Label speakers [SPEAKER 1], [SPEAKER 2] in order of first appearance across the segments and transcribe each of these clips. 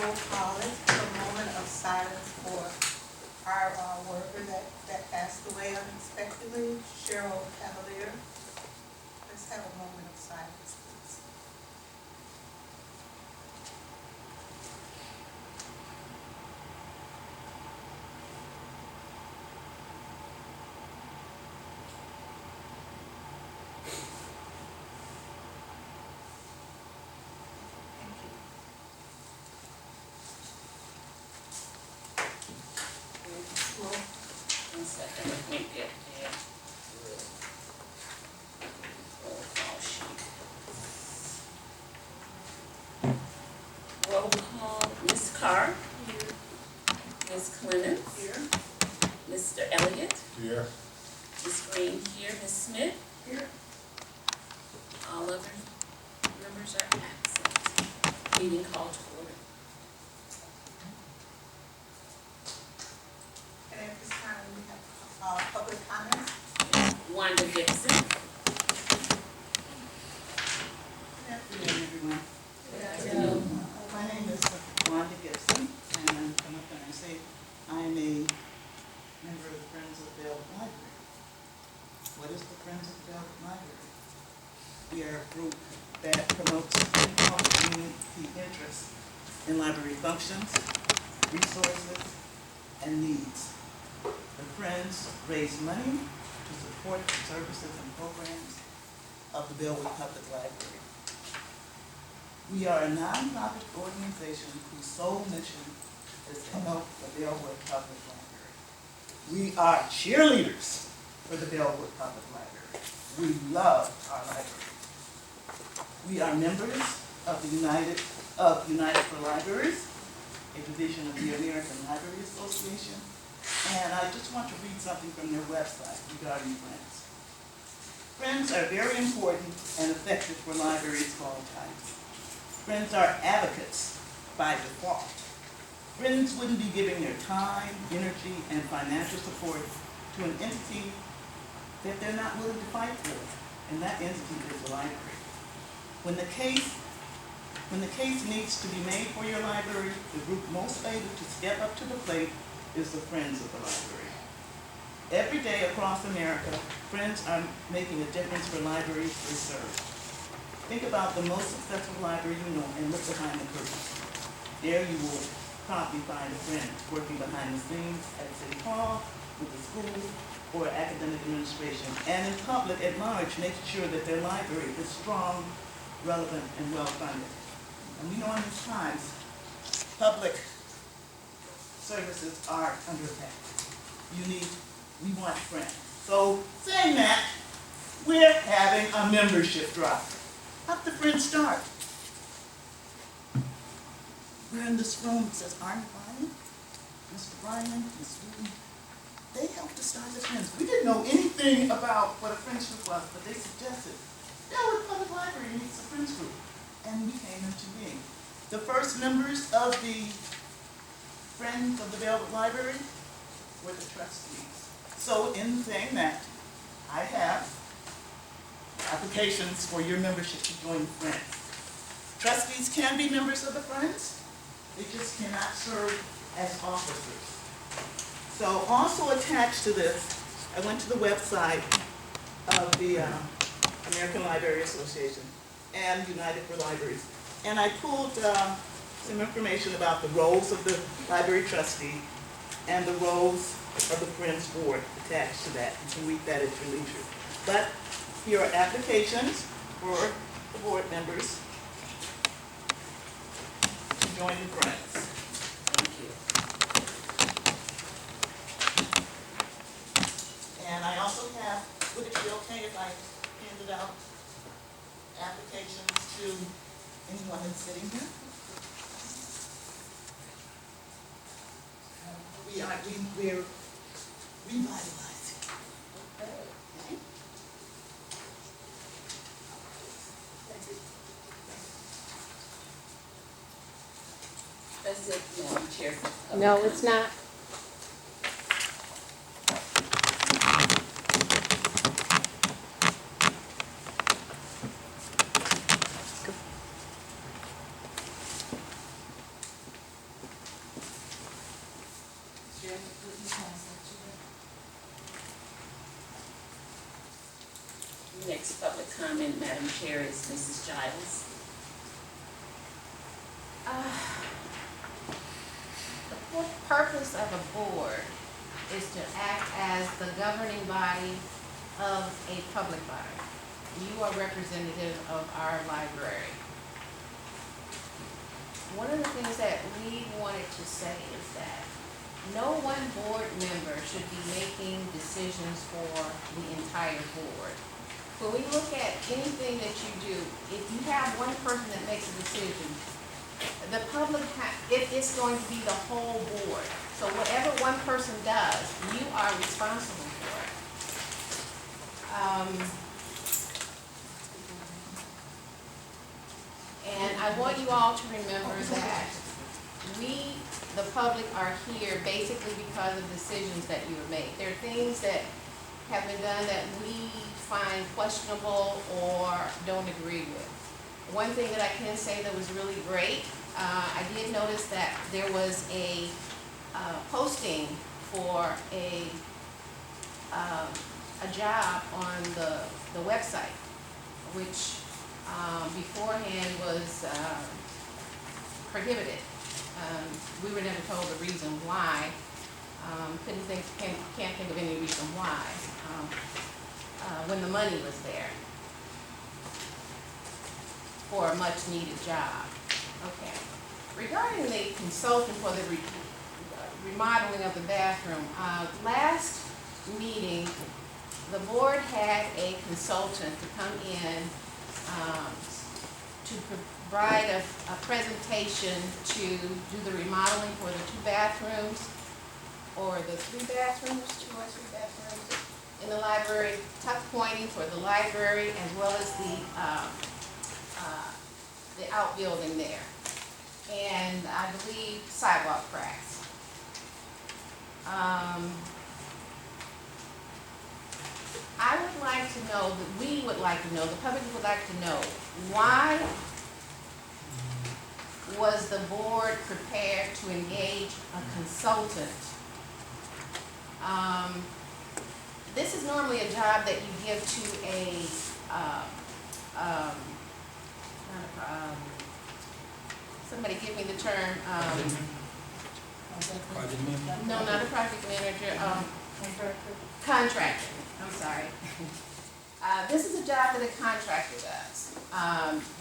[SPEAKER 1] roll call. Let's have a moment of silence for our worker that passed away unexpectedly, Cheryl Cavalier. Let's have a moment of silence, please. Thank you. Well,
[SPEAKER 2] One second, let me get there. Roll call sheet. Roll call, Ms. Carr,
[SPEAKER 1] here.
[SPEAKER 2] Ms. Clements,
[SPEAKER 1] Here.
[SPEAKER 2] Mr. Elliott,
[SPEAKER 3] Here.
[SPEAKER 2] Ms. Greene here, Ms. Smith,
[SPEAKER 1] Here.
[SPEAKER 2] all other members are absent. Meeting called to order.
[SPEAKER 1] And at this time, we have public comments.
[SPEAKER 2] Wanda Gibson.
[SPEAKER 1] Good
[SPEAKER 4] Good evening, everyone.
[SPEAKER 1] afternoon.
[SPEAKER 4] My name is Wanda Gibson, and I'm come up and I say I'm a member of the Friends of the Bellwood Library. What is the Friends of the Bellwood Library? We are a group that promotes public community interest in library functions, resources, and needs. The Friends raise money to support the services and programs of the Bellwood Public Library. We are a nonprofit organization whose sole mission is to help the Bellwood Public Library. We are cheerleaders for the Bellwood Public Library. We love our library. We are members of the United for Libraries, a division of the American Library Association, and I just want to read something from their website regarding Friends. Friends are very important and effective for libraries of all types. Friends are advocates by default. Friends wouldn't be giving their time, energy, and financial support to an entity that they're not willing to fight for, and that entity is the library. When the case needs to be made for your library, the group most able to step up to the plate is the Friends of the Library. Every day across America, Friends are making a difference for libraries they serve. Think about the most successful library you know and look behind the curtain. There you will probably find a friend working behind the scenes at City Hall, with the school, or academic administration, and in public at large, making sure that their library is strong, relevant, and well-funded. And we know in these times, public services are under attack. We want friends. So, saying that, we're having a membership drive. How did the Friends start? We're in this room, it says Arnie Bryan, Mr. Bryan, Ms. Wooten. They helped us start the Friends. We didn't know anything about what a friendship was, but they suggested, Bellwood Public Library needs a Friends group. And we came into being. The first members of the Friends of the Bellwood Library were the trustees. So in saying that, I have applications for your membership to join Friends. Trustees can be members of the Friends, they just cannot serve as officers. So also attached to this, I went to the website of the American Library Association and United for Libraries, and I pulled some information about the roles of the library trustee and the roles of the Friends Board attached to that. You can read that at your leisure. But here are applications for the board members to join the Friends.
[SPEAKER 2] Thank you.
[SPEAKER 4] And I also have, would it be okay if I handed out applications to anyone that's sitting here? We're revitalizing. Okay? That's it.
[SPEAKER 2] That's it, Madam Chair.
[SPEAKER 5] No, it's not.
[SPEAKER 3] would you pass that to them?
[SPEAKER 2] Next public comment, Madam Chair, is Mrs. Giles.
[SPEAKER 3] The purpose of a board is to act as the governing body of a public body. You are representative of our library. One of the things that we wanted to say is that no one board member should be making decisions for the entire board. When we look at anything that you do, if you have one person that makes a decision, the public, it's going to be the whole board. So whatever one person does, you are responsible for it. And I want you all to remember that we, the public, are here basically because of decisions that you have made. There are things that have been done that we find questionable or don't agree with. One thing that I can say that was really great, I did notice that there was a posting for a job on the website, which beforehand was prohibited. We were never told the reason why. Can't think of any reason why. When the money was there for a much needed job. Okay. Regarding the consultant for the remodeling of the bathroom, last meeting, the board had a consultant to come in to provide a presentation to do the remodeling for the 2 bathrooms, or the 3 bathrooms, 2 or 3 bathrooms in the library, tuck pointing for the library, as well as the outbuilding there, and I believe sidewalk cracks. I would like to know, that we would like to know, the public would like to know, why was the board prepared to engage a consultant? This is normally a job that you give to a, somebody give me the term,
[SPEAKER 5] Project manager?
[SPEAKER 3] no, not a project manager, contractor, I'm sorry. This is a job that a contractor does.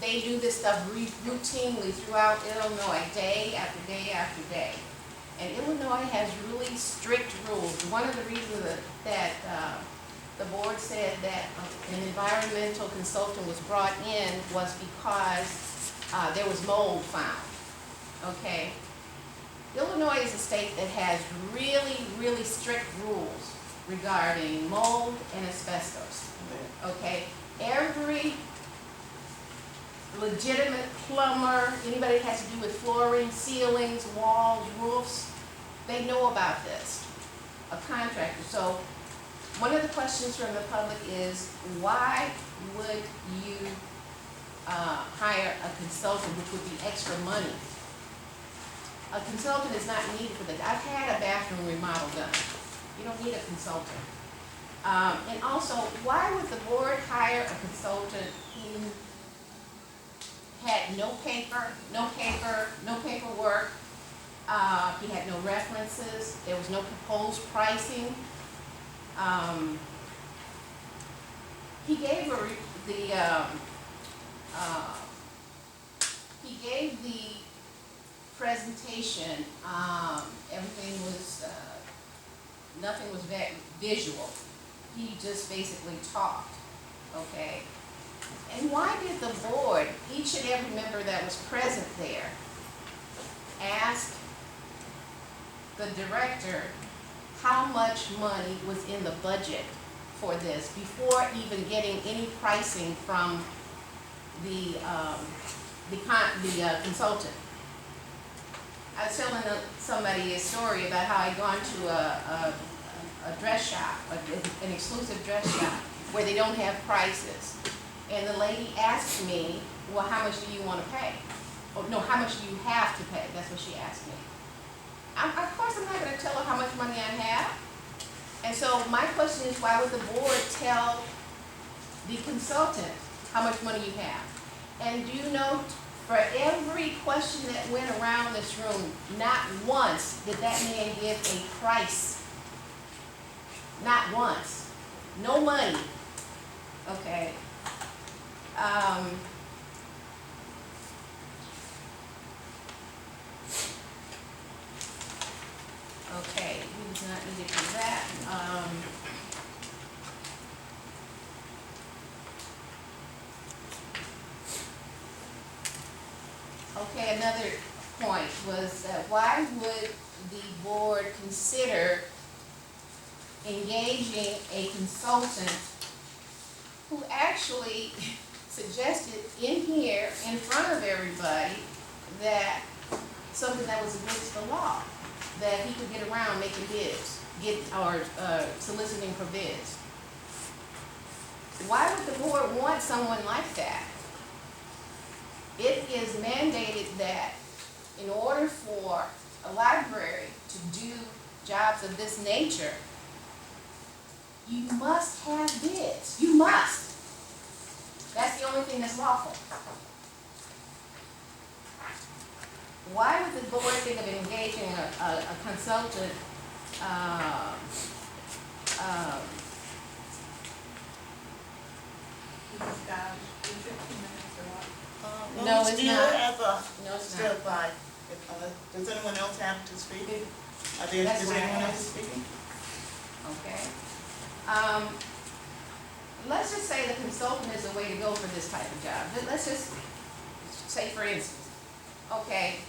[SPEAKER 3] They do this stuff routinely throughout Illinois, day after day after day. And Illinois has really strict rules. One of the reasons that the board said that an environmental consultant was brought in was because there was mold found. Okay? Illinois is a state that has really, really strict rules regarding mold and asbestos. Okay? Every legitimate plumber, anybody that has to do with flooring, ceilings, walls, roofs, they know about this, a contractor. So one of the questions from the public is, why would you hire a consultant, which would be extra money? A consultant is not needed for that. I've had a bathroom remodel done. You don't need a consultant. And also, why would the board hire a consultant who had no paperwork, he had no references, there was no proposed pricing. He gave the presentation, everything was, nothing was visual. He just basically talked, okay? And why did the board, each and every member that was present there, ask the director how much money was in the budget for this before even getting any pricing from the consultant? I was telling somebody a story about how I'd gone to a dress shop, an exclusive dress shop, where they don't have prices. And the lady asked me, well, how much do you want to pay? Oh, no, how much do you have to pay? That's what she asked me. Of course, I'm not gonna tell her how much money I have. And so my question is, why would the board tell the consultant how much money you have? And do you know, for every question that went around this room, not once did that man give a price. Not once. No money. Okay. Okay, he does not need to do that. Okay, another point was that why would the board consider engaging a consultant who actually suggested in here, in front of everybody, that something that was against the law, that he could get around making bids, soliciting for bids? Why would the board want someone like that? It is mandated that in order for a library to do jobs of this nature, you must have bids. You must. That's the only thing that's lawful. Why would the board think of engaging a consultant
[SPEAKER 1] Mrs. Dodge, is it 2 minutes or what?
[SPEAKER 3] No,
[SPEAKER 4] we
[SPEAKER 3] it's
[SPEAKER 4] still
[SPEAKER 3] not.
[SPEAKER 4] have,
[SPEAKER 3] No, it's
[SPEAKER 4] still
[SPEAKER 3] not.
[SPEAKER 4] 5. Does anyone else have to speak?
[SPEAKER 3] That's
[SPEAKER 4] Is
[SPEAKER 3] why I
[SPEAKER 4] anyone else
[SPEAKER 3] asked.
[SPEAKER 4] speaking?
[SPEAKER 3] Okay. Let's just say the consultant is the way to go for this type of job. Let's just say, for instance, okay,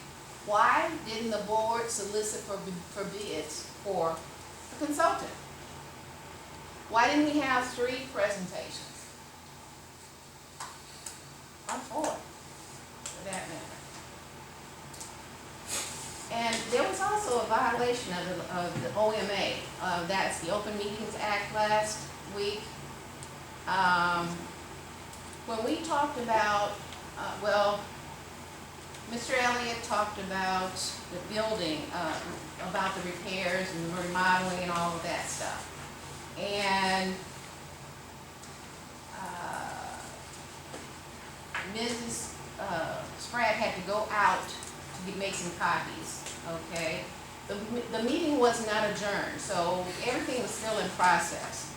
[SPEAKER 3] why didn't the board solicit for bids for a consultant? Why didn't we have 3 presentations? I'm for it, for that matter. And there was also a violation of the OMA, that's the Open Meetings Act last week. When we talked about, Mr. Elliott talked about the building, about the repairs and the remodeling and all of that stuff. And Mrs. Spratt had to go out to make some copies, okay? The meeting was not adjourned, so everything was still in process.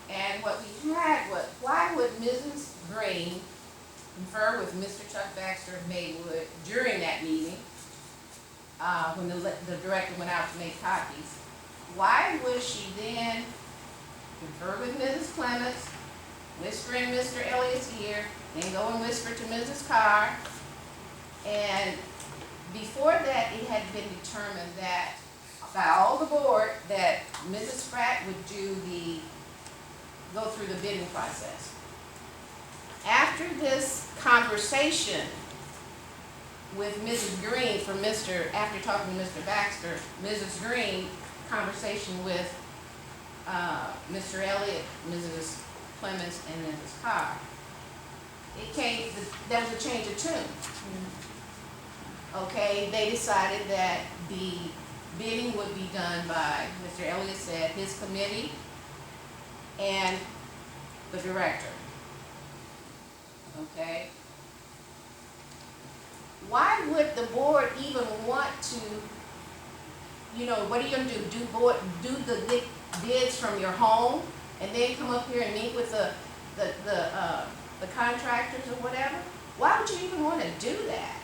[SPEAKER 3] And what we had was, why would Mrs. Greene confer with Mr. Chuck Baxter of Bellwood during that meeting, when the director went out to make copies? Why would she then confer with Mrs. Clements, whisper in Mr. Elliott's ear, then go and whisper to Mrs. Carr? And before that, it had been determined that, by all the board, that Mrs. Spratt would go through the bidding process. After this conversation with Mrs. Greene after talking to Mr. Baxter, Mrs. Greene, conversation with Mr. Elliott, Mrs. Clements, and Mrs. Carr, there was a change of tune. Okay, they decided that the bidding would be done by, Mr. Elliott said, his committee and the director. Okay? Why would the board even want to, what are you going to do? Do the bids from your home and then come up here and meet with the contractors or whatever? Why would you even want to do that?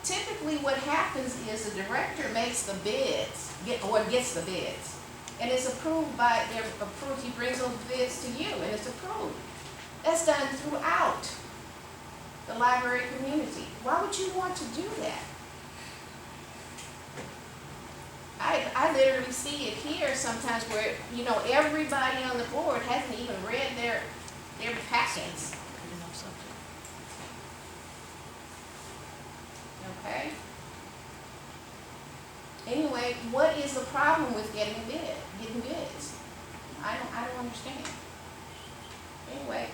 [SPEAKER 3] Typically what happens is the director makes the bids, gets the bids, and it's approved he brings those bids to you and it's approved. That's done throughout the library community. Why would you want to do that? I literally see it here sometimes where, everybody on the board hasn't even read their packets. Okay? Anyway, what is the problem with getting bids? I don't understand. Anyway,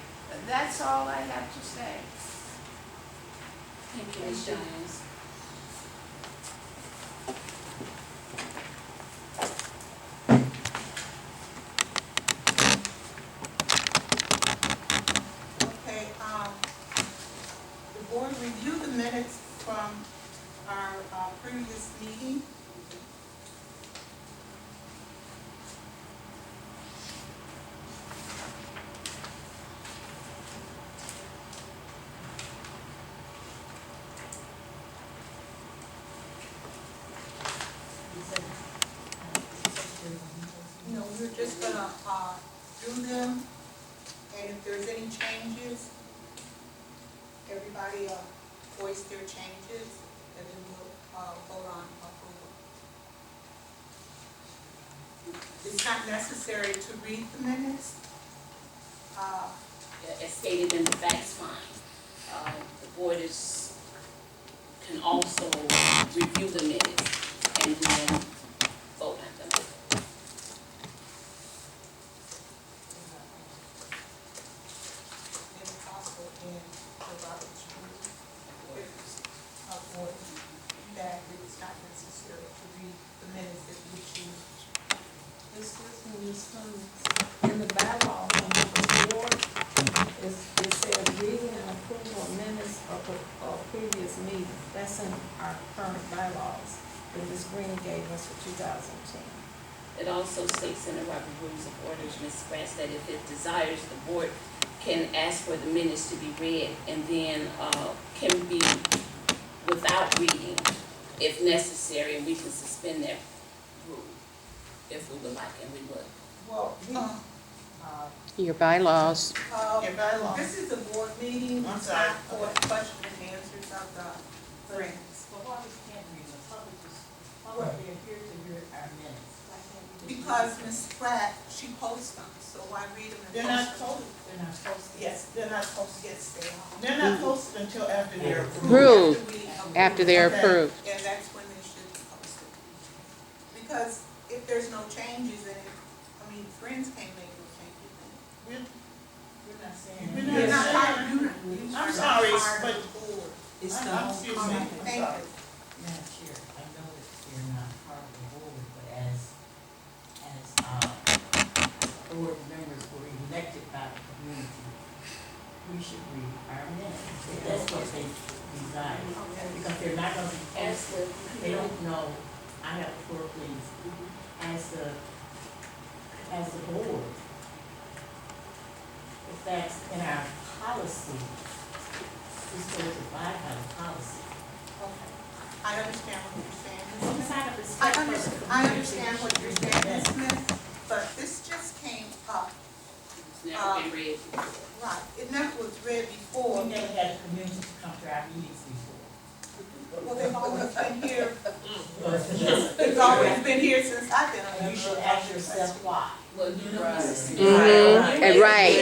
[SPEAKER 3] that's all I have to say.
[SPEAKER 2] Thank you, Ms. Jones.
[SPEAKER 1] we're just gonna, do them, and if there's any changes, everybody, voice their changes, and then we'll, vote on approval. It's not necessary to read the minutes.
[SPEAKER 2] As stated in the facts find, the board can also review the minutes and then vote on them.
[SPEAKER 1] If possible, in the Robert's rules, of order, that it's not necessary to read the minutes if you choose.
[SPEAKER 5] Excuse me, Ms. Clements. In the bylaws on the board, it says reading and approval of minutes of previous meetings. That's in our current bylaws that Ms. Greene gave us for 2010.
[SPEAKER 2] It also states in the Robert Rules of Orders, Ms. Spratt, that if it desires, the board can ask for the minutes to be read and then can be without reading if necessary, and we can suspend that rule if we would like, and we would.
[SPEAKER 1] Well,
[SPEAKER 6] Your bylaws.
[SPEAKER 4] Your bylaws.
[SPEAKER 1] this is a board meeting,
[SPEAKER 4] I'm
[SPEAKER 1] it's
[SPEAKER 4] sorry.
[SPEAKER 1] not for question and answers of the friends.
[SPEAKER 7] But why we can't read the public is, public, they're here to hear our minutes. Why can't we just
[SPEAKER 1] Because
[SPEAKER 7] read
[SPEAKER 1] Ms. Pratt, she posts them, so why read them and
[SPEAKER 4] They're
[SPEAKER 1] post
[SPEAKER 4] not
[SPEAKER 1] them?
[SPEAKER 4] posted,
[SPEAKER 7] They're not posted.
[SPEAKER 1] Yes, they're not supposed to get stay on.
[SPEAKER 4] they're not posted until after they're approved.
[SPEAKER 6] Approved.
[SPEAKER 1] After we approve.
[SPEAKER 6] After they're
[SPEAKER 4] Okay.
[SPEAKER 6] approved.
[SPEAKER 1] And that's when they should be posted. Because if there's no changes, then friends can't make no changes.
[SPEAKER 4] We're-
[SPEAKER 7] We're not saying.
[SPEAKER 1] You're not part, you
[SPEAKER 4] I'm
[SPEAKER 1] are
[SPEAKER 4] sorry,
[SPEAKER 1] not part
[SPEAKER 4] but-
[SPEAKER 1] of the board.
[SPEAKER 5] It's
[SPEAKER 4] I'm-
[SPEAKER 5] the
[SPEAKER 4] I'm
[SPEAKER 5] whole
[SPEAKER 4] excuse me.
[SPEAKER 5] comment.
[SPEAKER 4] I'm
[SPEAKER 1] Thank
[SPEAKER 4] sorry.
[SPEAKER 1] you.
[SPEAKER 7] Madam Chair, I know that you're not part of the board, but as board members who are elected by the community, we should read our minutes. If that's what they desire. Because they're not gonna be
[SPEAKER 2] As
[SPEAKER 7] posted. They don't know, I have the floor, please. As the board, if that's in our policy, we're supposed to abide by the policy.
[SPEAKER 1] Okay. I understand what you're saying, Ms.
[SPEAKER 7] It's
[SPEAKER 1] Smith.
[SPEAKER 7] out of respect for the
[SPEAKER 1] I
[SPEAKER 7] community.
[SPEAKER 1] understand what you're saying, Ms. Smith, but this just came up,
[SPEAKER 2] It's never been read before.
[SPEAKER 1] right, it never was read before.
[SPEAKER 7] We never had the community to come to our meetings before.
[SPEAKER 1] Well, they've always been here,
[SPEAKER 7] But
[SPEAKER 1] it's always been here since I've been on the.
[SPEAKER 7] you should ask yourself why.
[SPEAKER 2] Well, you know, Mrs. Smith.
[SPEAKER 6] And right.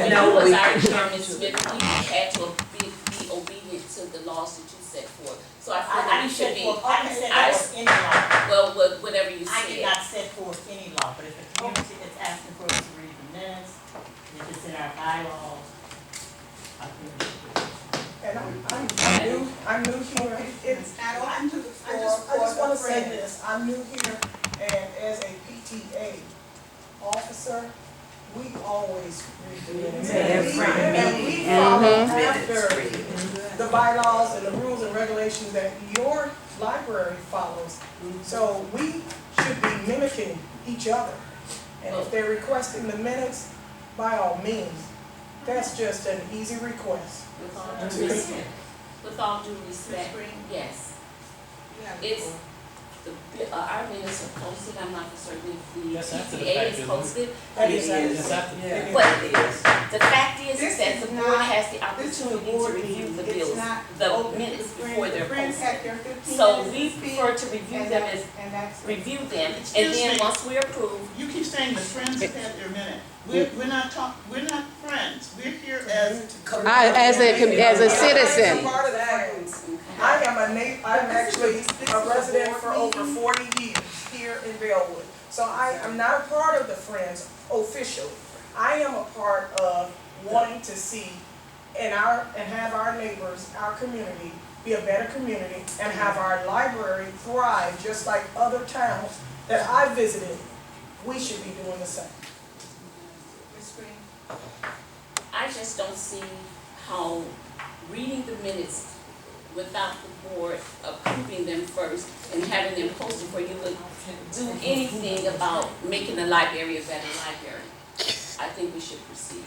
[SPEAKER 2] When I was our chairman, Smith, we had to be obedient to the laws that you set forth. So I feel that we should be,
[SPEAKER 7] I didn't set forth any law.
[SPEAKER 2] well, whatever you
[SPEAKER 7] I did
[SPEAKER 2] said.
[SPEAKER 7] not set forth any law, but if the community is asking for us to read the minutes, if it's in our bylaws, I think we should do it.
[SPEAKER 8] And I'm new here.
[SPEAKER 1] It's not open to the
[SPEAKER 8] I
[SPEAKER 1] floor
[SPEAKER 8] just
[SPEAKER 1] for
[SPEAKER 8] want
[SPEAKER 1] the
[SPEAKER 8] to say
[SPEAKER 1] friends.
[SPEAKER 8] this, I'm new here, and as a PTA officer, we always read the minutes. And we follow after the bylaws and the rules and regulations that your library follows. So we should be mimicking each other. And if they're requesting the minutes, by all means, that's just an easy request.
[SPEAKER 2] With all due respect, with all due respect,
[SPEAKER 1] Ms. Greene?
[SPEAKER 2] yes.
[SPEAKER 1] You have the
[SPEAKER 2] It's,
[SPEAKER 1] floor.
[SPEAKER 2] our minutes are posted, I'm not certain if the
[SPEAKER 9] That's after the
[SPEAKER 2] PTA
[SPEAKER 9] fact,
[SPEAKER 2] is
[SPEAKER 9] isn't it?
[SPEAKER 2] posted.
[SPEAKER 8] That is
[SPEAKER 9] It's after.
[SPEAKER 2] But the fact is
[SPEAKER 1] This
[SPEAKER 2] that
[SPEAKER 1] is
[SPEAKER 2] the
[SPEAKER 1] not-
[SPEAKER 2] board has the
[SPEAKER 1] This is a
[SPEAKER 2] opportunity to
[SPEAKER 1] board
[SPEAKER 2] review
[SPEAKER 1] meeting,
[SPEAKER 2] the
[SPEAKER 1] it's
[SPEAKER 2] bills,
[SPEAKER 1] not
[SPEAKER 2] the
[SPEAKER 1] open
[SPEAKER 2] minutes
[SPEAKER 1] to the
[SPEAKER 2] before
[SPEAKER 1] friends.
[SPEAKER 2] they're
[SPEAKER 1] The friends
[SPEAKER 2] posted.
[SPEAKER 1] have their 15
[SPEAKER 2] So
[SPEAKER 1] minutes
[SPEAKER 2] we
[SPEAKER 1] to speak,
[SPEAKER 2] prefer to review
[SPEAKER 1] and
[SPEAKER 2] them
[SPEAKER 1] that-
[SPEAKER 2] as,
[SPEAKER 1] and that's it.
[SPEAKER 2] review them, and
[SPEAKER 4] Excuse
[SPEAKER 2] then
[SPEAKER 4] me.
[SPEAKER 2] once we approve,
[SPEAKER 4] You keep saying the friends have had their minute. We're not friends. We're here as.
[SPEAKER 6] As a citizen.
[SPEAKER 8] I'm part of the friends. I am I'm actually a resident for over 40 years here in Bellwood. So I am not a part of the Friends officially. I am a part of wanting to see and have our neighbors, our community, be a better community and have our library thrive just like other towns that I visited. We should be doing the same.
[SPEAKER 1] Ms. Greene?
[SPEAKER 2] I just don't see how reading the minutes without the board approving them first and having them posted for you would do anything about making the library a better library. I think we should proceed.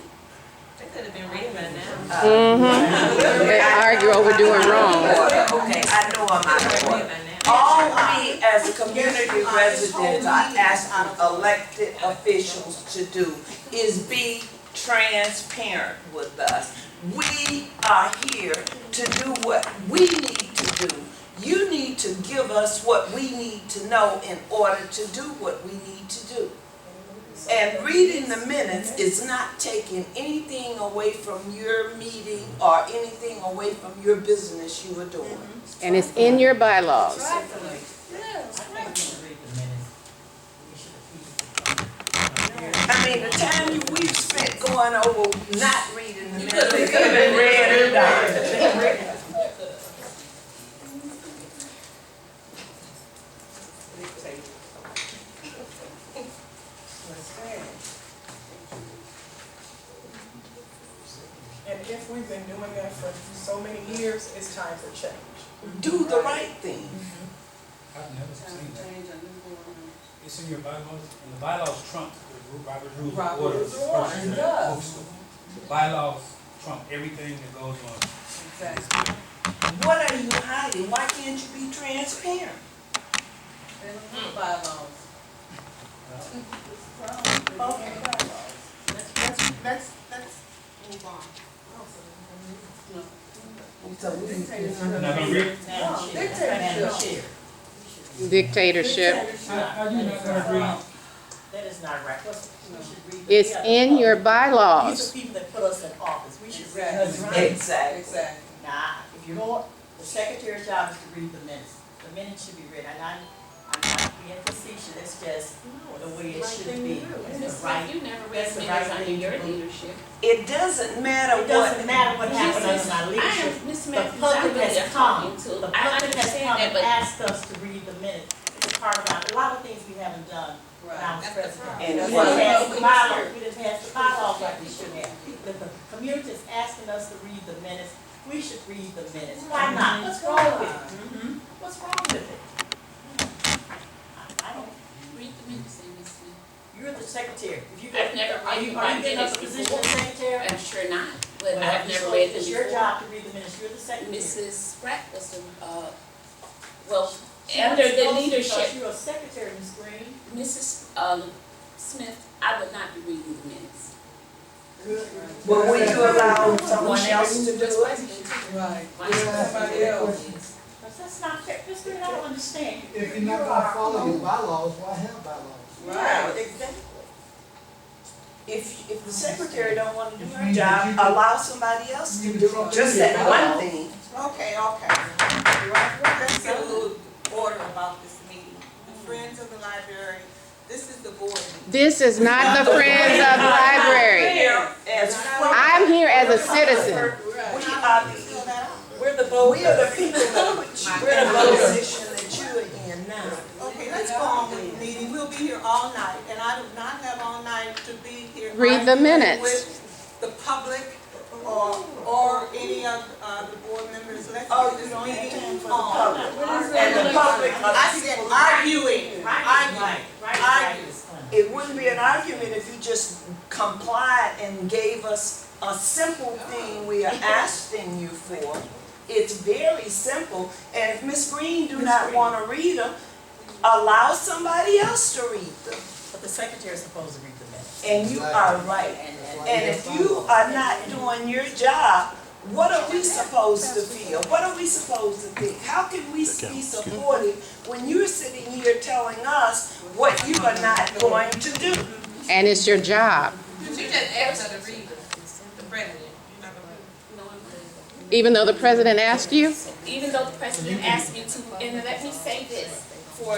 [SPEAKER 10] They could have been reading by now.
[SPEAKER 6] They argue over doing wrong.
[SPEAKER 10] Okay, I know I'm out of order.
[SPEAKER 9] All we as a community residents are asking elected officials to do is be transparent with us. We are here to do what we need to do. You need to give us what we need to know in order to do what we need to do. And reading the minutes is not taking anything away from your meeting or anything away from your business you are doing.
[SPEAKER 6] And it's in your bylaws.
[SPEAKER 7] I think when we read the minutes, we should have.
[SPEAKER 9] I mean, the time we've spent going over not reading the minutes, it could have been read and done.
[SPEAKER 8] And if we've been doing that for so many years, it's time for change.
[SPEAKER 9] Do the right thing.
[SPEAKER 11] I've never seen that. It's in your bylaws, and the bylaws trump the Robert Rules of
[SPEAKER 8] Robert
[SPEAKER 11] Order.
[SPEAKER 8] Rules of Order, it does.
[SPEAKER 11] The bylaws trump everything that goes on.
[SPEAKER 8] Exactly.
[SPEAKER 9] What are you hiding? Why can't you be transparent?
[SPEAKER 8] Bylaws. Okay. Let's move on.
[SPEAKER 11] Not gonna read?
[SPEAKER 6] Dictatorship.
[SPEAKER 11] How you not gonna read?
[SPEAKER 7] That is not right. We should read.
[SPEAKER 6] It's in your bylaws.
[SPEAKER 7] These are people that put us in office. We should read.
[SPEAKER 9] Exactly.
[SPEAKER 8] Exactly.
[SPEAKER 7] Nah, if you don't, the secretary's job is to read the minutes. The minutes should be read. I'm not being facetious, it's just the way it should be. It's the right.
[SPEAKER 2] You never read
[SPEAKER 7] That's the
[SPEAKER 2] minutes
[SPEAKER 7] right
[SPEAKER 2] under
[SPEAKER 7] thing
[SPEAKER 2] your
[SPEAKER 7] to do.
[SPEAKER 2] leadership.
[SPEAKER 9] It doesn't matter
[SPEAKER 7] It doesn't matter what happened under
[SPEAKER 2] Mrs.
[SPEAKER 7] my leadership.
[SPEAKER 2] Miss
[SPEAKER 7] The
[SPEAKER 2] Matthews, I
[SPEAKER 7] public
[SPEAKER 2] really
[SPEAKER 7] has
[SPEAKER 2] am
[SPEAKER 7] come.
[SPEAKER 2] talking to.
[SPEAKER 7] The
[SPEAKER 2] I
[SPEAKER 7] public has
[SPEAKER 2] understand
[SPEAKER 7] come
[SPEAKER 2] that,
[SPEAKER 7] and
[SPEAKER 2] but
[SPEAKER 7] asked us to read the minutes. It's a part of a lot of things we haven't done when I was president.
[SPEAKER 9] And
[SPEAKER 7] We
[SPEAKER 9] what-
[SPEAKER 7] didn't pass the bylaws, we didn't pass the bylaws like we should have. If the community is asking us to read the minutes, we should read the minutes. Why not? What's wrong with it? What's wrong with it? I don't,
[SPEAKER 2] read the minutes, Miss Smith.
[SPEAKER 7] you're the secretary. If you
[SPEAKER 2] I've never
[SPEAKER 7] are you
[SPEAKER 2] read my
[SPEAKER 7] getting up
[SPEAKER 2] minutes
[SPEAKER 7] the position
[SPEAKER 2] before.
[SPEAKER 7] of secretary?
[SPEAKER 2] I'm sure not, but
[SPEAKER 7] Well,
[SPEAKER 2] I've never
[SPEAKER 7] so
[SPEAKER 2] read them
[SPEAKER 7] it's your
[SPEAKER 2] before.
[SPEAKER 7] job to read the minutes. You're the secretary.
[SPEAKER 2] Mrs. Spratt was the, well,
[SPEAKER 7] She
[SPEAKER 2] under
[SPEAKER 7] wasn't
[SPEAKER 2] the
[SPEAKER 7] supposed to,
[SPEAKER 2] leadership,
[SPEAKER 7] because You're a secretary, Ms. Greene.
[SPEAKER 2] Mrs. Smith, I would not be reading the minutes.
[SPEAKER 9] Well, will you allow someone else to do it?
[SPEAKER 8] Right.
[SPEAKER 2] Somebody
[SPEAKER 8] else.
[SPEAKER 7] That's not fair. Ms. Greene, I don't understand.
[SPEAKER 12] If you're not gonna follow your bylaws, why have bylaws?
[SPEAKER 7] Right, exactly.
[SPEAKER 9] If the secretary don't want to do her job, allow somebody else to do it. Just that one thing.
[SPEAKER 1] Okay, let's get a little order about this meeting. The Friends of the Library, this is the board meeting.
[SPEAKER 6] This is not the Friends of the Library. I'm here as a citizen.
[SPEAKER 9] We're the people that we're the position that you are in now.
[SPEAKER 1] Okay, let's go on with the meeting. We'll be here all night, and I do not have all night to be here.
[SPEAKER 6] Read the
[SPEAKER 1] arguing
[SPEAKER 6] minutes.
[SPEAKER 1] With the public or any of the board members. Let's
[SPEAKER 9] Oh,
[SPEAKER 1] get
[SPEAKER 9] you
[SPEAKER 1] this
[SPEAKER 9] don't have
[SPEAKER 1] meeting
[SPEAKER 9] time for the
[SPEAKER 1] on.
[SPEAKER 9] public. And the public
[SPEAKER 1] I said arguing.
[SPEAKER 7] Right.
[SPEAKER 9] It wouldn't be an argument if you just complied and gave us a simple thing we are asking you for. It's very simple, and if Ms. Greene do not want to read them, allow somebody else to read them.
[SPEAKER 7] But the secretary is supposed to read the minutes.
[SPEAKER 9] And you are right. And if you are not doing your job, what are we supposed to feel? What are we supposed to think? How can we be supportive when you're sitting here telling us what you are not going to do?
[SPEAKER 6] And it's your job.
[SPEAKER 10] She just asked her to read the president. You're not gonna read
[SPEAKER 2] No, I'm good.
[SPEAKER 6] Even though the president asked you?
[SPEAKER 2] Even though the president asked me to, and let me say this, for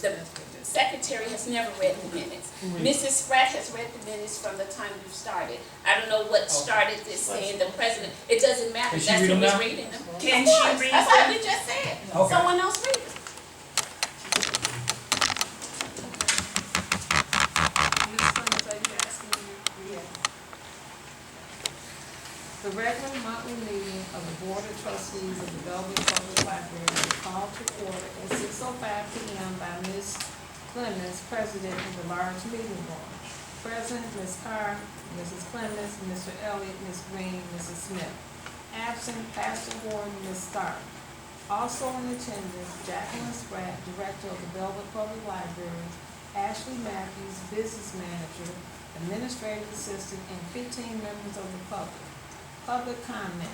[SPEAKER 2] the secretary has never read the minutes. Mrs. Spratt has read the minutes from the time you started. I don't know what started this saying the president, it doesn't matter,
[SPEAKER 11] Can she
[SPEAKER 2] that's
[SPEAKER 11] read
[SPEAKER 2] who
[SPEAKER 11] them
[SPEAKER 2] was
[SPEAKER 11] now?
[SPEAKER 2] reading them.
[SPEAKER 9] Can
[SPEAKER 2] Of
[SPEAKER 9] she
[SPEAKER 2] course,
[SPEAKER 9] read
[SPEAKER 2] that's what
[SPEAKER 9] them?
[SPEAKER 2] we just said,
[SPEAKER 11] Okay.
[SPEAKER 2] someone else read them.
[SPEAKER 5] The regular monthly meeting of the Board of Trustees of the Bellwood Public Library is called to order at 6:05 p.m. by Ms. Clements, President of the large meeting room. Present, Ms. Carr, Mrs. Clements, Mr. Elliott, Ms. Greene, Mrs. Smith. Absent, Pastor Horton, Ms. Stark. Also in attendance, Jacqueline Spratt, Director of the Bellwood Public Library, Ashley Matthews, Business Manager, Administrative Assistant, and 15 members of the public. Public comment.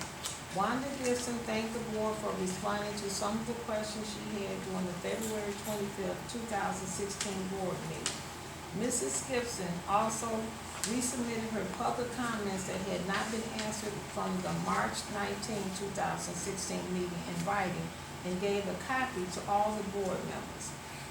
[SPEAKER 5] Wanda Gibson thanked the board for responding to some of the questions she had during the February 25th, 2016 board meeting. Mrs. Gibson also resubmitted her public comments that had not been answered from the March 19, 2016 meeting in writing and gave a copy to all the board members.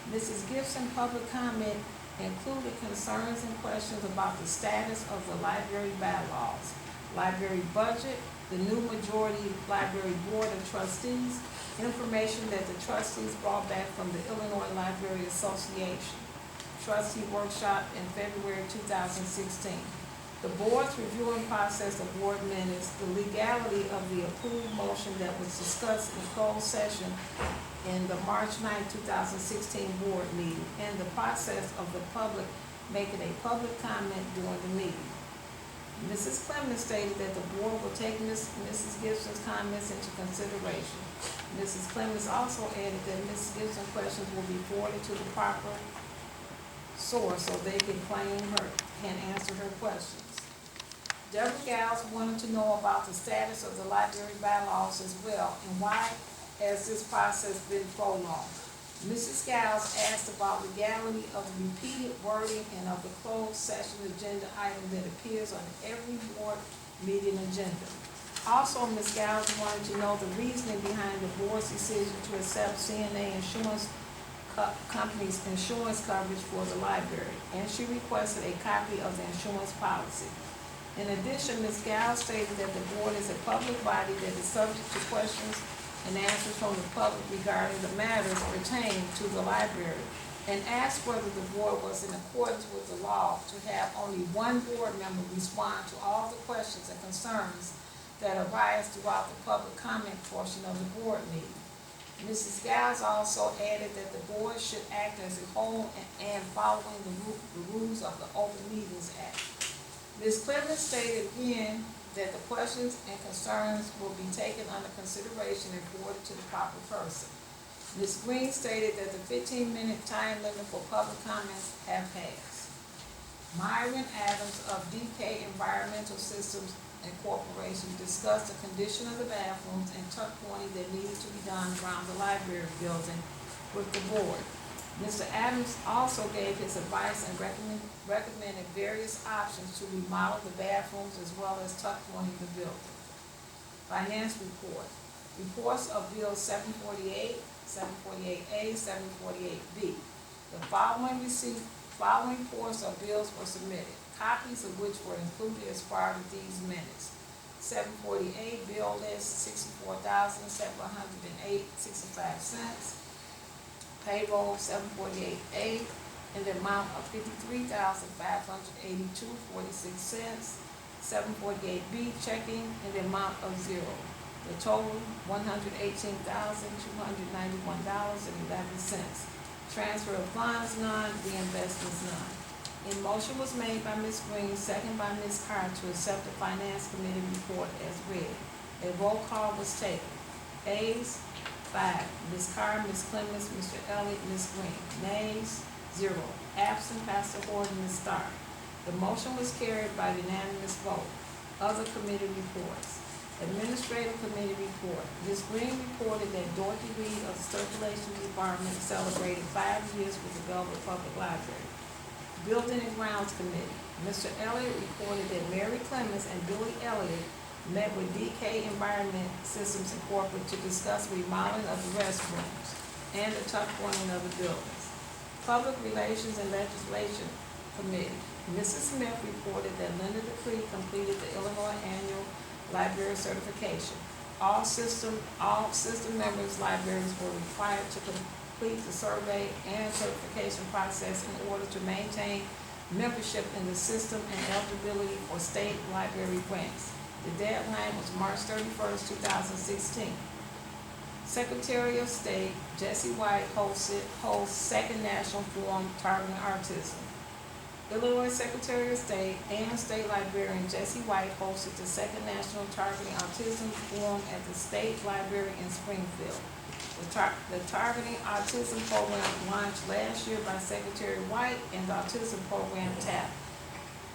[SPEAKER 5] Mrs. Gibson's public comment included concerns and questions about the status of the library bylaws, library budget, the new majority library board of trustees, information that the trustees brought back from the Illinois Library Association, trustee workshop in February 2016. The board's reviewing process of board minutes, the legality of the approved motion that was discussed in closed session in the March 9, 2016 board meeting, and the process of the public making a public comment during the meeting. Mrs. Clements stated that the board will take Mrs. Gibson's comments into consideration. Mrs. Clements also added that Mrs. Gibson's questions will be forwarded to the proper source so they can answer her questions. Deborah Gals wanted to know about the status of the library bylaws as well and why has this process been prolonged. Mrs. Gals asked about legality of the repeated wording and of the closed session agenda item that appears on every board meeting agenda. Also, Ms. Gals wanted to know the reasoning behind the board's decision to accept CNA Insurance Company's insurance coverage for the library, and she requested a copy of the insurance policy. In addition, Ms. Gals stated that the board is a public body that is subject to questions and answers from the public regarding the matters pertaining to the library, and asked whether the board was in accordance with the law to have only one board member respond to all the questions and concerns that arise throughout the public comment portion of the board meeting. Mrs. Gals also added that the board should act as a whole and following the rules of the Open Meetings Act. Ms. Clements stated again that the questions and concerns will be taken under consideration and forwarded to the proper person. Ms. Greene stated that the 15-minute time limit for public comments have passed. Myron Adams of DK Environmental Systems Incorporation discussed the condition of the bathrooms and tuck pointing that needed to be done around the library building with the board. Mr. Adams also gave his advice and recommended various options to remodel the bathrooms as well as tuck pointing the building. Finance report. Reports of bills 748, 748A, 748B. The following reports of bills were submitted, copies of which were included as part of these minutes. 748 bill list $64,708.65. Payroll 748A in the amount of $53,582.46. 748B checking in the amount of $0. The total $118,291.11. Transfer of funds none, reinvestments none. A motion was made by Ms. Greene, second by Ms. Carr to accept the Finance Committee report as read. A roll call was taken. Ayes 5, Ms. Carr, Ms. Clements, Mr. Elliott, Ms. Greene. Nays 0. Absent, Pastor Horton, Ms. Starr. The motion was carried by unanimous vote. Other committee reports. Administrative Committee report. Ms. Greene reported that Dorothy Reed of the Circulation Department celebrated 5 years with the Bellwood Public Library. Building and Grounds Committee. Mr. Elliott reported that Mary Clements and Billy Elliott met with DK Environment Systems Incorporated to discuss remodeling of the restrooms and the tuck pointing of the buildings. Public Relations and Legislation Committee. Mrs. Smith reported that Linda Dupree completed the Illinois Annual Library Certification. All system members' libraries were required to complete the survey and certification process in order to maintain membership in the system and eligibility for state library grants. The deadline was March 31st, 2016. Secretary of State Jesse White holds second National Forum targeting autism. Illinois Secretary of State and State Librarian Jesse White hosted the second National Targeting Autism Forum at the State Library in Springfield. The Targeting Autism Program launched last year by Secretary White and the Autism Program TAP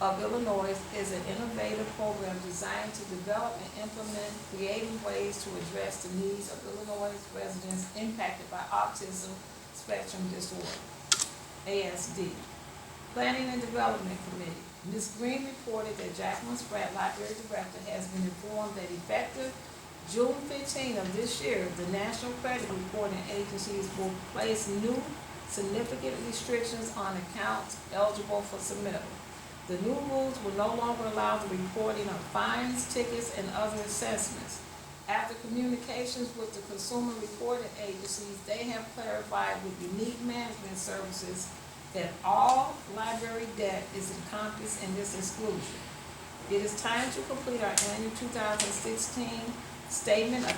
[SPEAKER 5] of Illinois is an innovative program designed to develop and implement creative ways to address the needs of Illinois residents impacted by autism spectrum disorder, ASD. Planning and Development Committee. Ms. Greene reported that Jacqueline Spratt, Library Director, has been informed that effective June 15 of this year, the National Credit Reporting Agencies will place new significant restrictions on accounts eligible for submittal. The new rules will no longer allow the reporting of fines, tickets, and other assessments. After communications with the consumer reporting agencies, they have clarified with Unique Management Services that all library debt is encompassed in this exclusion. It is time to complete our annual 2016 Statement of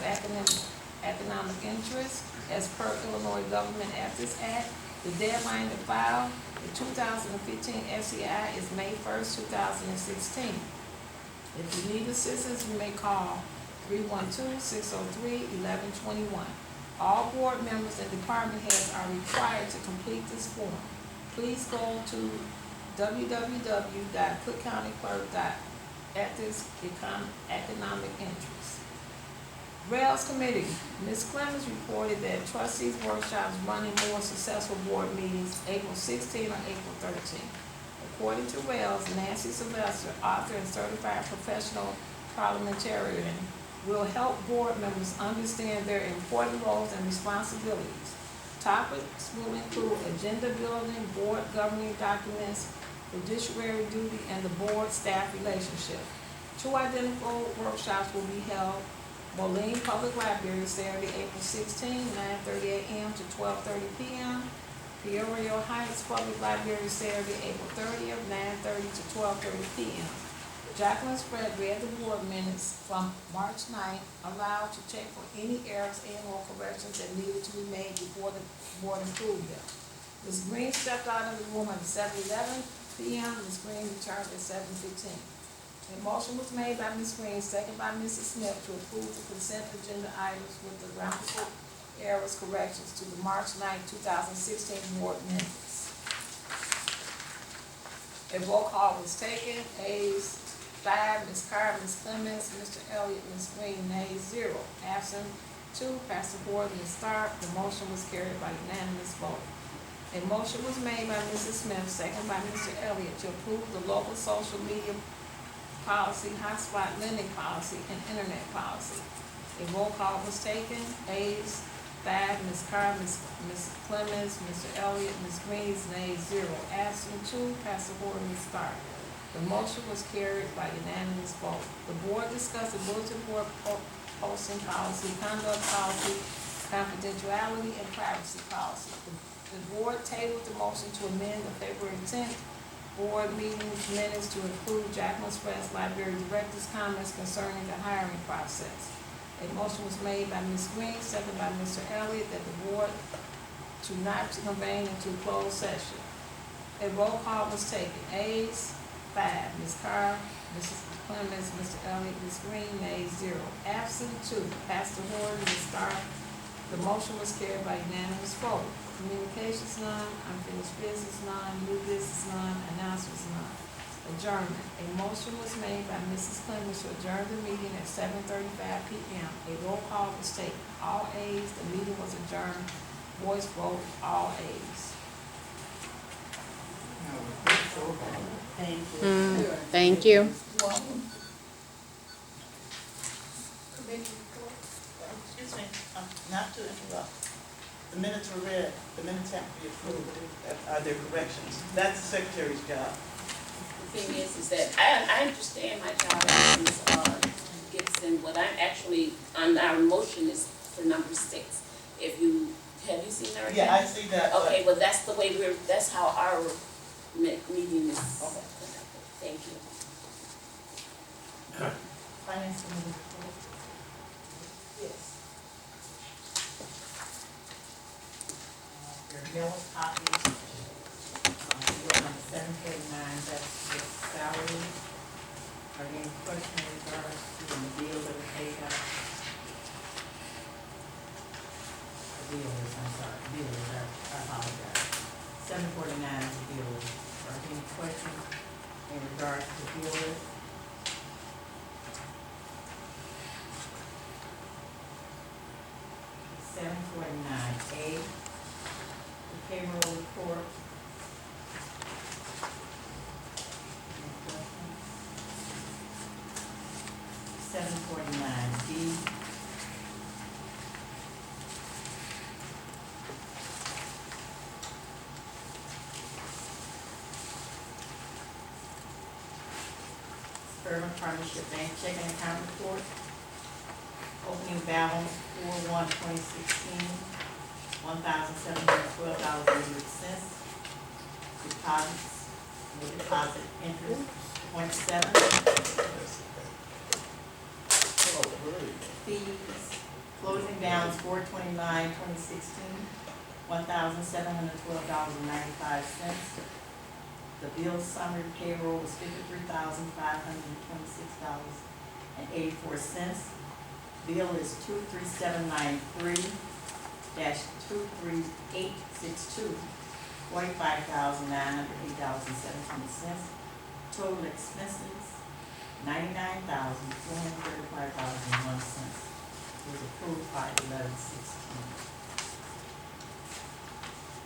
[SPEAKER 5] Economic Interest as per Illinois Government Ethics Act. The deadline to file the 2015 SEI is May 1st, 2016. If you need assistance, you may call 312-603-1121. All board members and department heads are required to complete this form. Please go to www.cookcountyclerk.ethics-economic interest. Rails Committee. Ms. Clements reported that trustees workshops running more successful board meetings April 16 or April 13. According to Rails, Nancy Sylvester, author and certified professional parliamentarian, will help board members understand their important roles and responsibilities. Topics will include agenda building, board governing documents, fiduciary duty, and the board-staff relationship. 2 identical workshops will be held Moline Public Library, Saturday, April 16, 9:30 a.m. to 12:30 p.m. Peoria Heights Public Library, Saturday, April 30th, 9:30 to 12:30 p.m. Jacqueline Spratt read the board minutes from March 9th, allowed to check for any errors and/or corrections that needed to be made before the board approved them. Ms. Greene stepped out of the room at 7:11 p.m. Ms. Greene returned at 7:15. A motion was made by Ms. Greene, second by Mrs. Smith, to approve the consent agenda items with the grammatical errors corrections to the March 9, 2016 board minutes. A roll call was taken. Ayes 5, Ms. Carr, Ms. Clements, Mr. Elliott, Ms. Greene, nays 0. Absent 2, Pastor Horton, Ms. Stark. The motion was carried by unanimous vote. A motion was made by Mrs. Smith, second by Mr. Elliott, to approve the local social media policy, hotspot lending policy, and internet policy. A roll call was taken. Ayes 5, Ms. Carr, Ms. Clements, Mr. Elliott, Ms. Greene, nays 0. Absent 2, Pastor Horton, Ms. Stark. The motion was carried by unanimous vote. The board discussed the bulletin board posting policy, conduct policy, confidentiality, and privacy policy. The board tabled the motion to amend the February 10th board meetings minutes to include Jacqueline Spratt's Library Director's comments concerning the hiring process. A motion was made by Ms. Greene, second by Mr. Elliott, that the board to not convene into closed session. A roll call was taken. Ayes 5, Ms. Carr, Mrs. Clements, Mr. Elliott, Ms. Greene, nays 0. Absent 2, Pastor Horton, Ms. Stark. The motion was carried by unanimous vote. Communications none, unfinished business none, new business none, announcements none. Adjournment. A motion was made by Mrs. Clements to adjourn the meeting at 7:35 p.m. A roll call was taken. All ayes, the meeting was adjourned. Voice vote, all ayes.
[SPEAKER 7] Thank you.
[SPEAKER 6] Thank you.
[SPEAKER 1] Committee report.
[SPEAKER 4] Excuse me, not to interrupt. The minutes were read, the minutes have to be approved. Are there corrections? That's the secretary's job.
[SPEAKER 2] The thing is that I understand my job as Ms. Gibson. What I'm actually, on our motion is for number 6. Have you seen our?
[SPEAKER 4] Yeah, I see that.
[SPEAKER 2] Okay, well, that's the way that's how our meeting is
[SPEAKER 4] Okay.
[SPEAKER 2] conducted. Thank you.
[SPEAKER 7] Finance committee report.
[SPEAKER 1] Yes.
[SPEAKER 7] Your yellow copies. You're on 749, that's the salary. Are there any questions in regards to the bills that were paid out? bill list, I'm sorry, bill list, I apologize. 749 is the bill list. Are there any questions in regards to the bill list? Seven 49A, the payroll report. Any questions? 749B. Urban Partnership Bank checking account report. Opening balance 4/1/2016, $1,712.88. Deposits, no deposit interest, 0.7. Fees, closing balance 4/29/2016, $1,712.95. The bill summary payroll was $53,526.84. Bill is 23793-23862, $45,908.17. Total expenses, $99,435.01. Was approved by 11/16.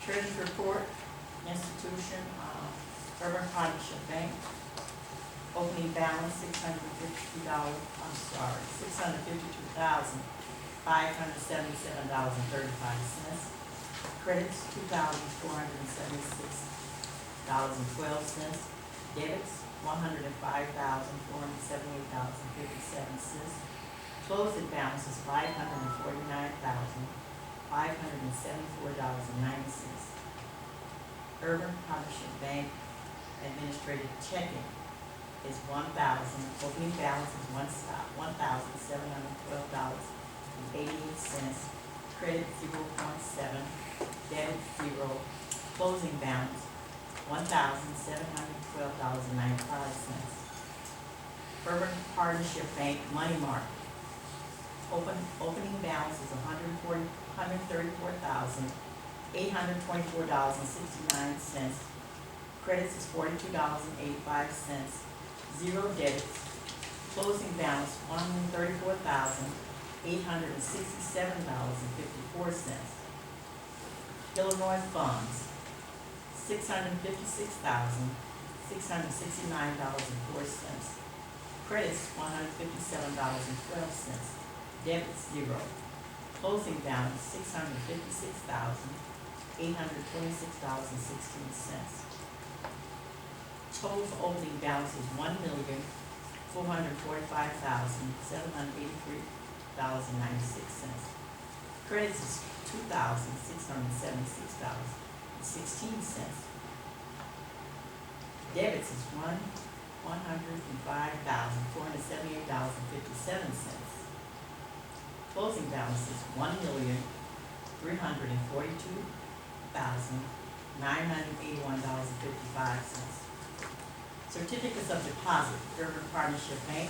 [SPEAKER 7] Treasurer's report, institution, Urban Partnership Bank. Opening balance $652,577.35. Credits $2,476.12. Debits $105,478.57. Closing balance is $549,574.90. Urban Partnership Bank administrative checking is $1,000, opening balance is $1,712.88, credit 0.7, debit 0, closing balance $1,712.95. Urban Partnership Bank money market, opening balance is $134,824.69. Credits is $42.85, 0 debits. Closing balance $134,867.54. Illinois funds $656,669.04. Credits $157.12, debits 0. Closing balance $656,826.16. Total for opening balance is $1,445,783.96. Credits is $2,676.16. Debits is $105,478.57. Closing balance is $1,342,981.55. Certificates of deposit, Urban Partnership Bank,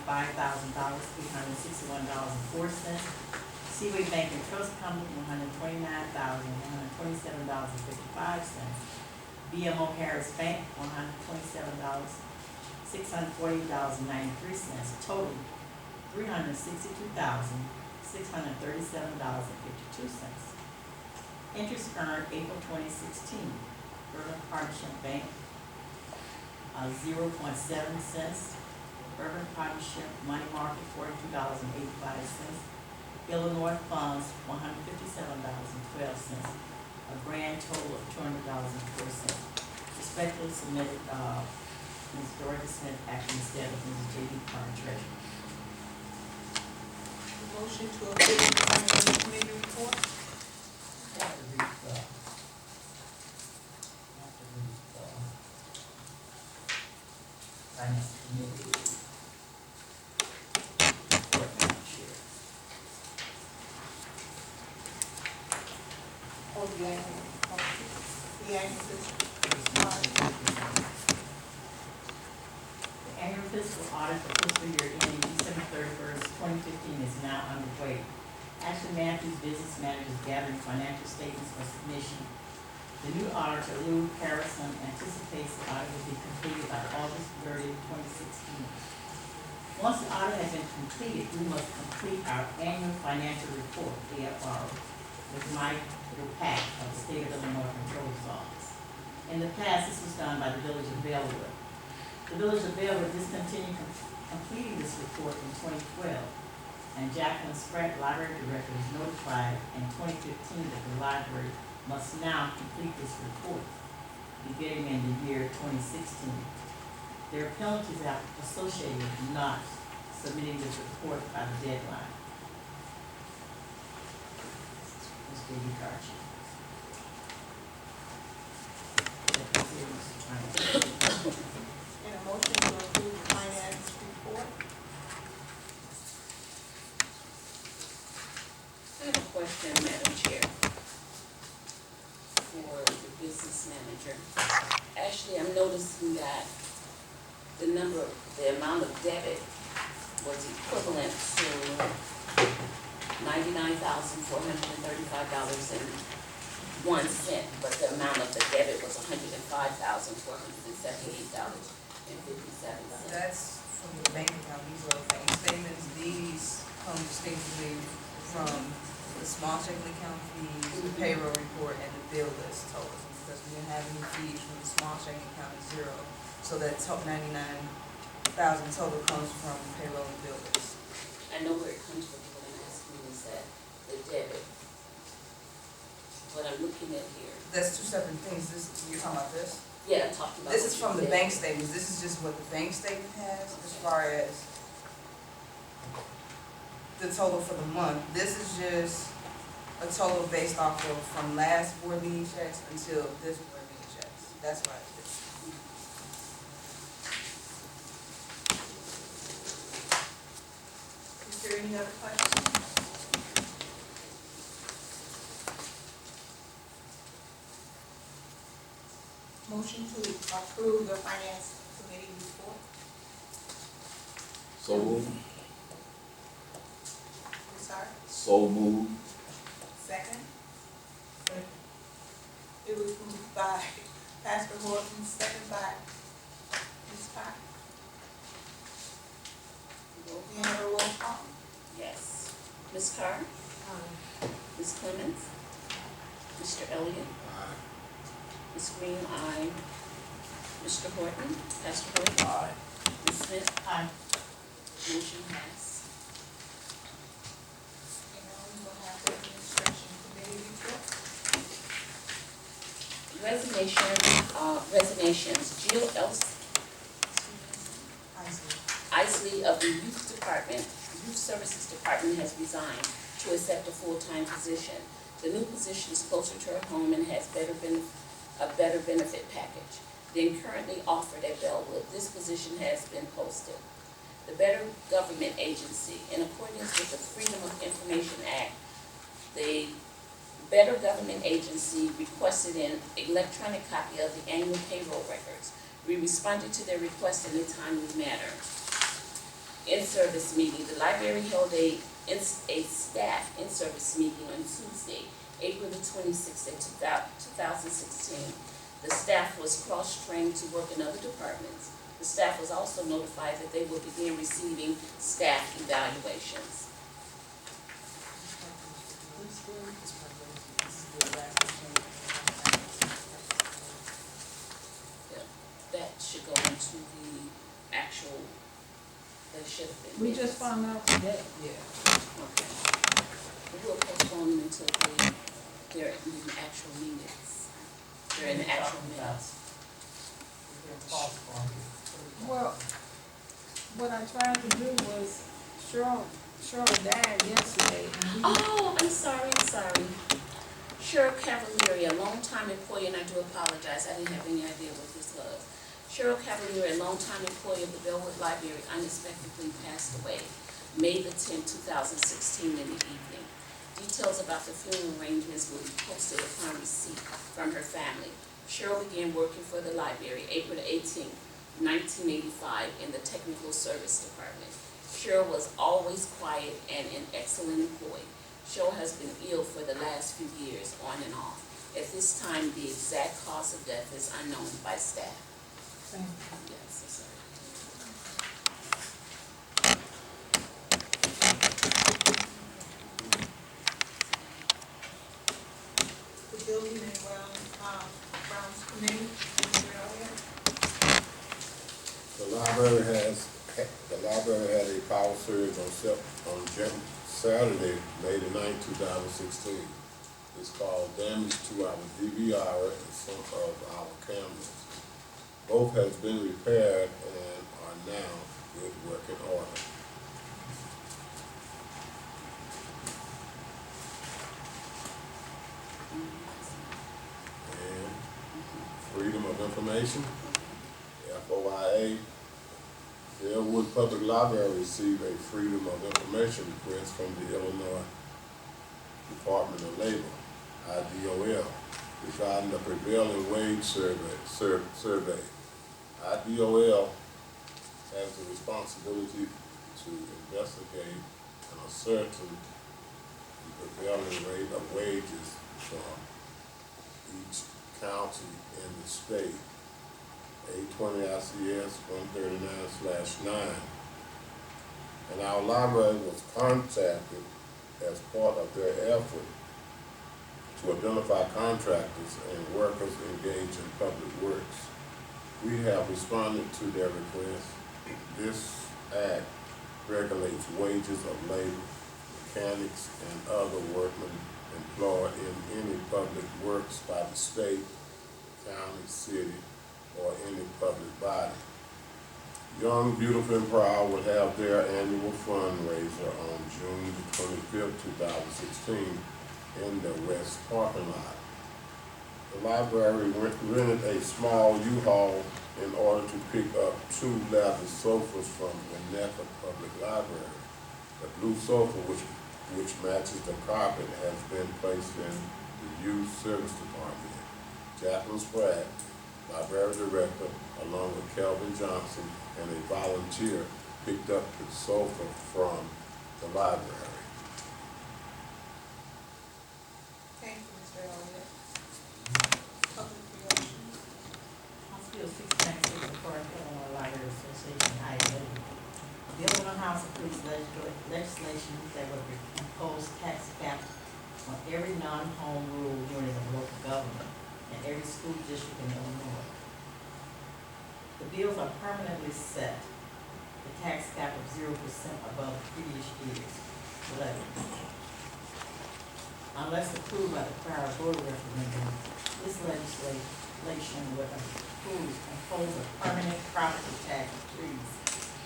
[SPEAKER 7] $105,000, $861.04. Seaway Bank and Trust Company, $129,127.55. BMO Harris Bank, $127, $640.93. Total, $362,637.52. Interest earned April 2016, Urban Partnership Bank, 0.7 cents. Urban Partnership Money Market, $42.85. Illinois Funds, $157.12. A grand total of $200.04. Respectfully submitted, Ms. Dorothy Smith, acting instead of Ms. J.D. Carr, treasurer.
[SPEAKER 1] Motion to approve the finance committee report.
[SPEAKER 7] Finance committee.
[SPEAKER 1] Oh, the annual
[SPEAKER 7] The annual fiscal audit for fiscal year ending December 31st, 2015 is now underway. Ashley Matthews, business manager, is gathering financial statements for submission. The new auditor, Lou Harrison, anticipates the audit will be completed by August 30, 2016. Once the audit has been completed, we must complete our annual financial report, AFR, with my little pack of the State of Illinois Controller's Office. In the past, this was done by the Village of Bellwood. The Village of Bellwood discontinued completing this report in 2012, and Jacqueline Spratt, Library Director, was notified in 2015 that the library must now complete this report, beginning in the year 2016. There are penalties associated with not submitting this report by the deadline. Ms. J.D. Carr.
[SPEAKER 1] And a motion to approve the finance report.
[SPEAKER 2] I have a question, Madam Chair, for the business manager. Actually, I'm noticing that the amount of debit was equivalent to $99,435.01, but the amount of the debit was $105,478.57.
[SPEAKER 10] That's from the bank account, these are bank statements, these come distinctly from the small checking account fees, the payroll report, and the bill list totals. Because we didn't have any fees from the small checking account is zero, so that top 99,000 total comes from payroll and bill list.
[SPEAKER 2] I know where it comes from, what I'm asking is that the debit, what I'm looking at here.
[SPEAKER 10] That's two separate things, you're talking about this?
[SPEAKER 2] Yeah, I'm talking about.
[SPEAKER 10] This is from the bank statements, this is just what the bank statement has as far as the total for the month. This is just a total based off of from last board meeting checks until this board meeting checks. That's what it is.
[SPEAKER 1] Is there any other questions? Motion to approve the finance committee report.
[SPEAKER 13] So moved.
[SPEAKER 1] I'm sorry,
[SPEAKER 13] So moved.
[SPEAKER 1] second? It was moved by Pastor Horton, second by Ms. Carr. We have a roll call.
[SPEAKER 2] Yes. Ms. Carr? Ms. Clements? Mr. Elliott? Ms. Greene, aye. Mr. Horton? Pastor Horton?
[SPEAKER 13] Aye.
[SPEAKER 2] Ms. Smith?
[SPEAKER 7] Aye.
[SPEAKER 2] Motion passed.
[SPEAKER 1] And now we will have the administration committee report.
[SPEAKER 2] Resignations. Jill Isley of the Youth Services Department has resigned to accept a full-time position. The new position is closer to her home and has a better benefit package than currently offered at Bellwood. This position has been posted. The Better Government Agency, in accordance with the Freedom of Information Act, the Better Government Agency requested an electronic copy of the annual payroll records. We responded to their request in a timely manner. In-service meeting. The library held a staff in-service meeting on Tuesday, April the 26th of 2016. The staff was cross-trained to work in other departments. The staff was also notified that they will begin receiving staff evaluations. That should go into the actual, that should have been.
[SPEAKER 5] We just found out today.
[SPEAKER 10] Yeah.
[SPEAKER 2] Okay. We'll postpone them until they're in the actual minutes. They're in the actual minutes.
[SPEAKER 5] Well, what I tried to do was, Cheryl died yesterday, and we.
[SPEAKER 2] Oh, I'm sorry. Cheryl Cavalieri, a longtime employee, and I do apologize, I didn't have any idea what this was. Cheryl Cavalieri, a longtime employee of the Bellwood Library, unexpectedly passed away May the 10th, 2016 in the evening. Details about the funeral arrangements will be posted upon receipt from her family. Cheryl began working for the library April 18, 1985 in the Technical Service Department. Cheryl was always quiet and an excellent employee. Cheryl has been ill for the last few years, on and off. At this time, the exact cause of death is unknown by staff. Yes, so sorry.
[SPEAKER 1] The Building and Grounds Committee, Mr. Elliott.
[SPEAKER 13] The library had a power surge on Saturday, May the 9th, 2016. It's caused damage to our DVR and some of our cameras. Both has been repaired and are now in working order. And freedom of information, FOIA. Bellwood Public Library received a Freedom of Information request from the Illinois Department of Labor, IDOL, regarding the prevailing wage survey. IDOL has the responsibility to investigate and ascertain the prevailing rate of wages from each county in the state. 820 ICS 139/9. And our library was contacted as part of their effort to identify contractors and workers engaged in public works. We have responded to their request. This act regulates wages of labor, mechanics, and other workmen employed in any public works by the state, county, city, or any public body. Young, Beautiful, and Proud will have their annual fundraiser on June the 25th, 2016 in the West parking lot. The library rented a small U-Haul in order to pick up 2 leather sofas from Winnetka Public Library. The blue sofa, which matches the carpet, has been placed in the Youth Service Department. Jacqueline Spratt, Library Director, along with Kelvin Johnson and a volunteer, picked up the sofa from the library.
[SPEAKER 1] Thank you, Mr. Elliott. Public relations.
[SPEAKER 7] House Bill 696, the Florida Illinois Library Association, ILA. The Illinois House approves legislation that would impose tax cap on every non-home rule unit of local government and every school district in Illinois. The bills are permanently set, the tax cap of 0% above previous year's levy. Unless approved by the prior board referendum, this legislation would impose a permanent property tax freeze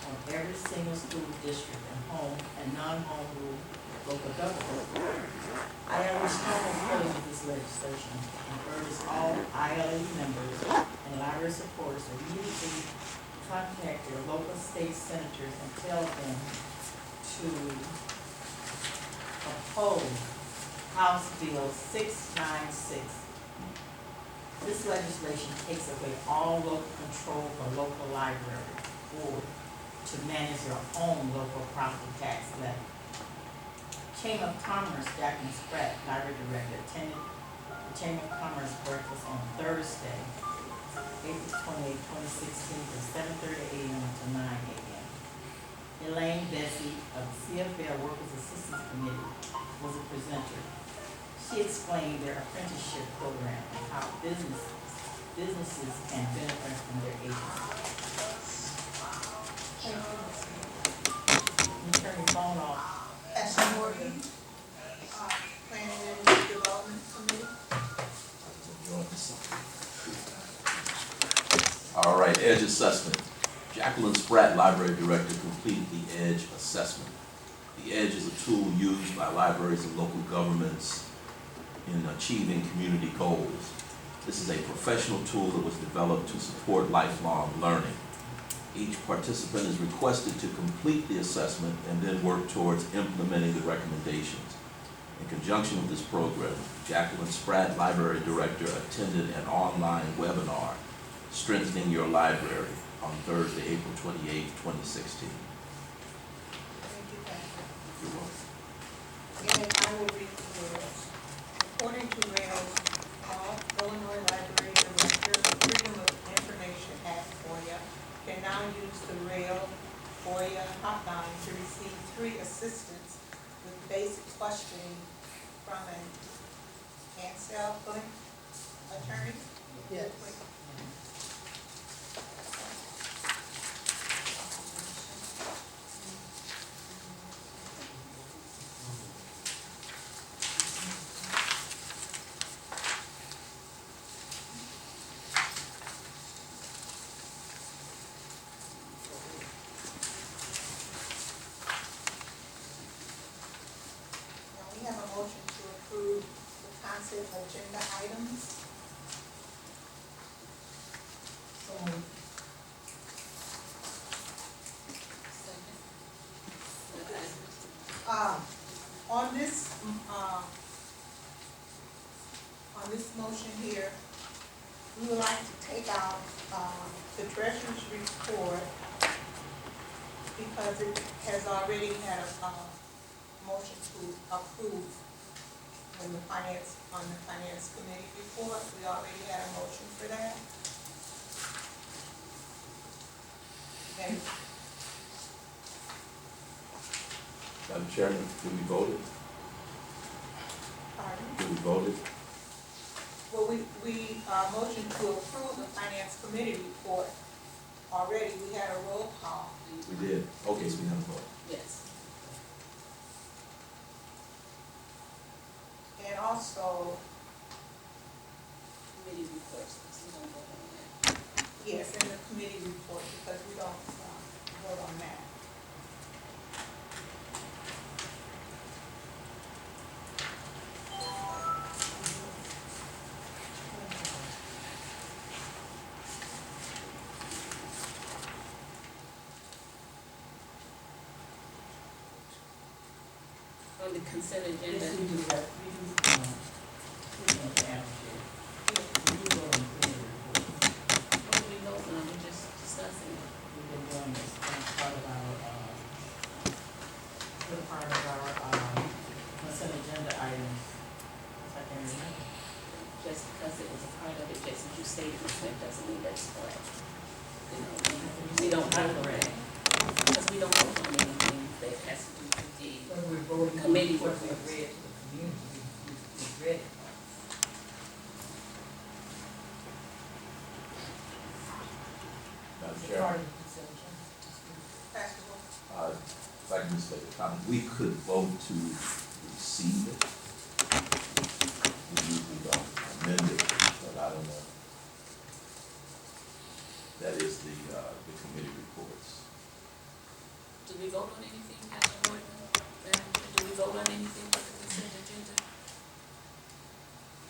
[SPEAKER 7] on every single school district and home and non-home rule local government. ILA strongly opposes this legislation and urges all ILA members and library supporters to immediately contact their local state senators and tell them to oppose House Bill 696. This legislation takes away all local control for local library board to manage their own local property tax levy. Chamber of Commerce, Jacqueline Spratt, Library Director, attended the Chamber of Commerce breakfast on Thursday, April 28, 2016, from 7:30 a.m. to 9 a.m. Elaine Bessie of the CFL Workers Assistance Committee was a presenter. She explained their apprenticeship program and how businesses can benefit from their agency.
[SPEAKER 1] Thank you, Ms.
[SPEAKER 7] Let me turn your phone off.
[SPEAKER 1] Pastor Morgan, Planning and Development Committee.
[SPEAKER 14] All right, EDGE assessment. Jacqueline Spratt, Library Director, completed the EDGE assessment. The EDGE is a tool used by libraries and local governments in achieving community goals. This is a professional tool that was developed to support lifelong learning. Each participant is requested to complete the assessment and then work towards implementing the recommendations. In conjunction with this program, Jacqueline Spratt, Library Director, attended an online webinar, Strengthening Your Library, on Thursday, April 28, 2016.
[SPEAKER 1] Thank you, Pastor.
[SPEAKER 14] You're welcome.
[SPEAKER 1] And I will read the rules. According to Rails, Illinois Library Director, the Freedom of Information Act, FOIA, can now use the Rail FOIA hotline to receive 3 assistants with basic questioning from an Ansel attorney.
[SPEAKER 4] Yes.
[SPEAKER 1] Now, we have a motion to approve the consent agenda items. On this motion here, we would like to take out, the treasurer's report because it has already had a motion to approve on the finance committee report. We already had a motion for that. And
[SPEAKER 14] Madam Chairman, did we vote it?
[SPEAKER 1] pardon?
[SPEAKER 14] Did we vote it?
[SPEAKER 1] Well, we motioned to approve the finance committee report already. We had a roll call.
[SPEAKER 14] We did. Okay, so we have a vote.
[SPEAKER 2] Yes.
[SPEAKER 1] And also,
[SPEAKER 2] Committee reports, we don't vote on that.
[SPEAKER 1] yes, in the committee report, because we don't vote on that.
[SPEAKER 2] On the consent agenda,
[SPEAKER 7] Yes, we do that, we do, Madam Chair. We do vote on committee report.
[SPEAKER 2] what do we vote on? We're just discussing it.
[SPEAKER 7] We've been doing this as part of our, consent agenda items. I can remember.
[SPEAKER 2] Just because it was a part of it, just as you stated, it doesn't mean that's correct. You know, we don't vote on it, because we don't vote on anything that has to do with the
[SPEAKER 7] When we're voting on
[SPEAKER 2] committee
[SPEAKER 7] what we
[SPEAKER 2] reports.
[SPEAKER 7] read to the community, we read it.
[SPEAKER 14] Madam
[SPEAKER 7] It's
[SPEAKER 14] Chairman,
[SPEAKER 7] part of the consent agenda.
[SPEAKER 1] Pastor Wolf?
[SPEAKER 14] if I can just make a comment, we could vote to receive it. We usually don't amend it, but I don't know. That is the committee reports.
[SPEAKER 2] Do we vote on anything, Pastor Horton? Do we vote on anything for the consent agenda?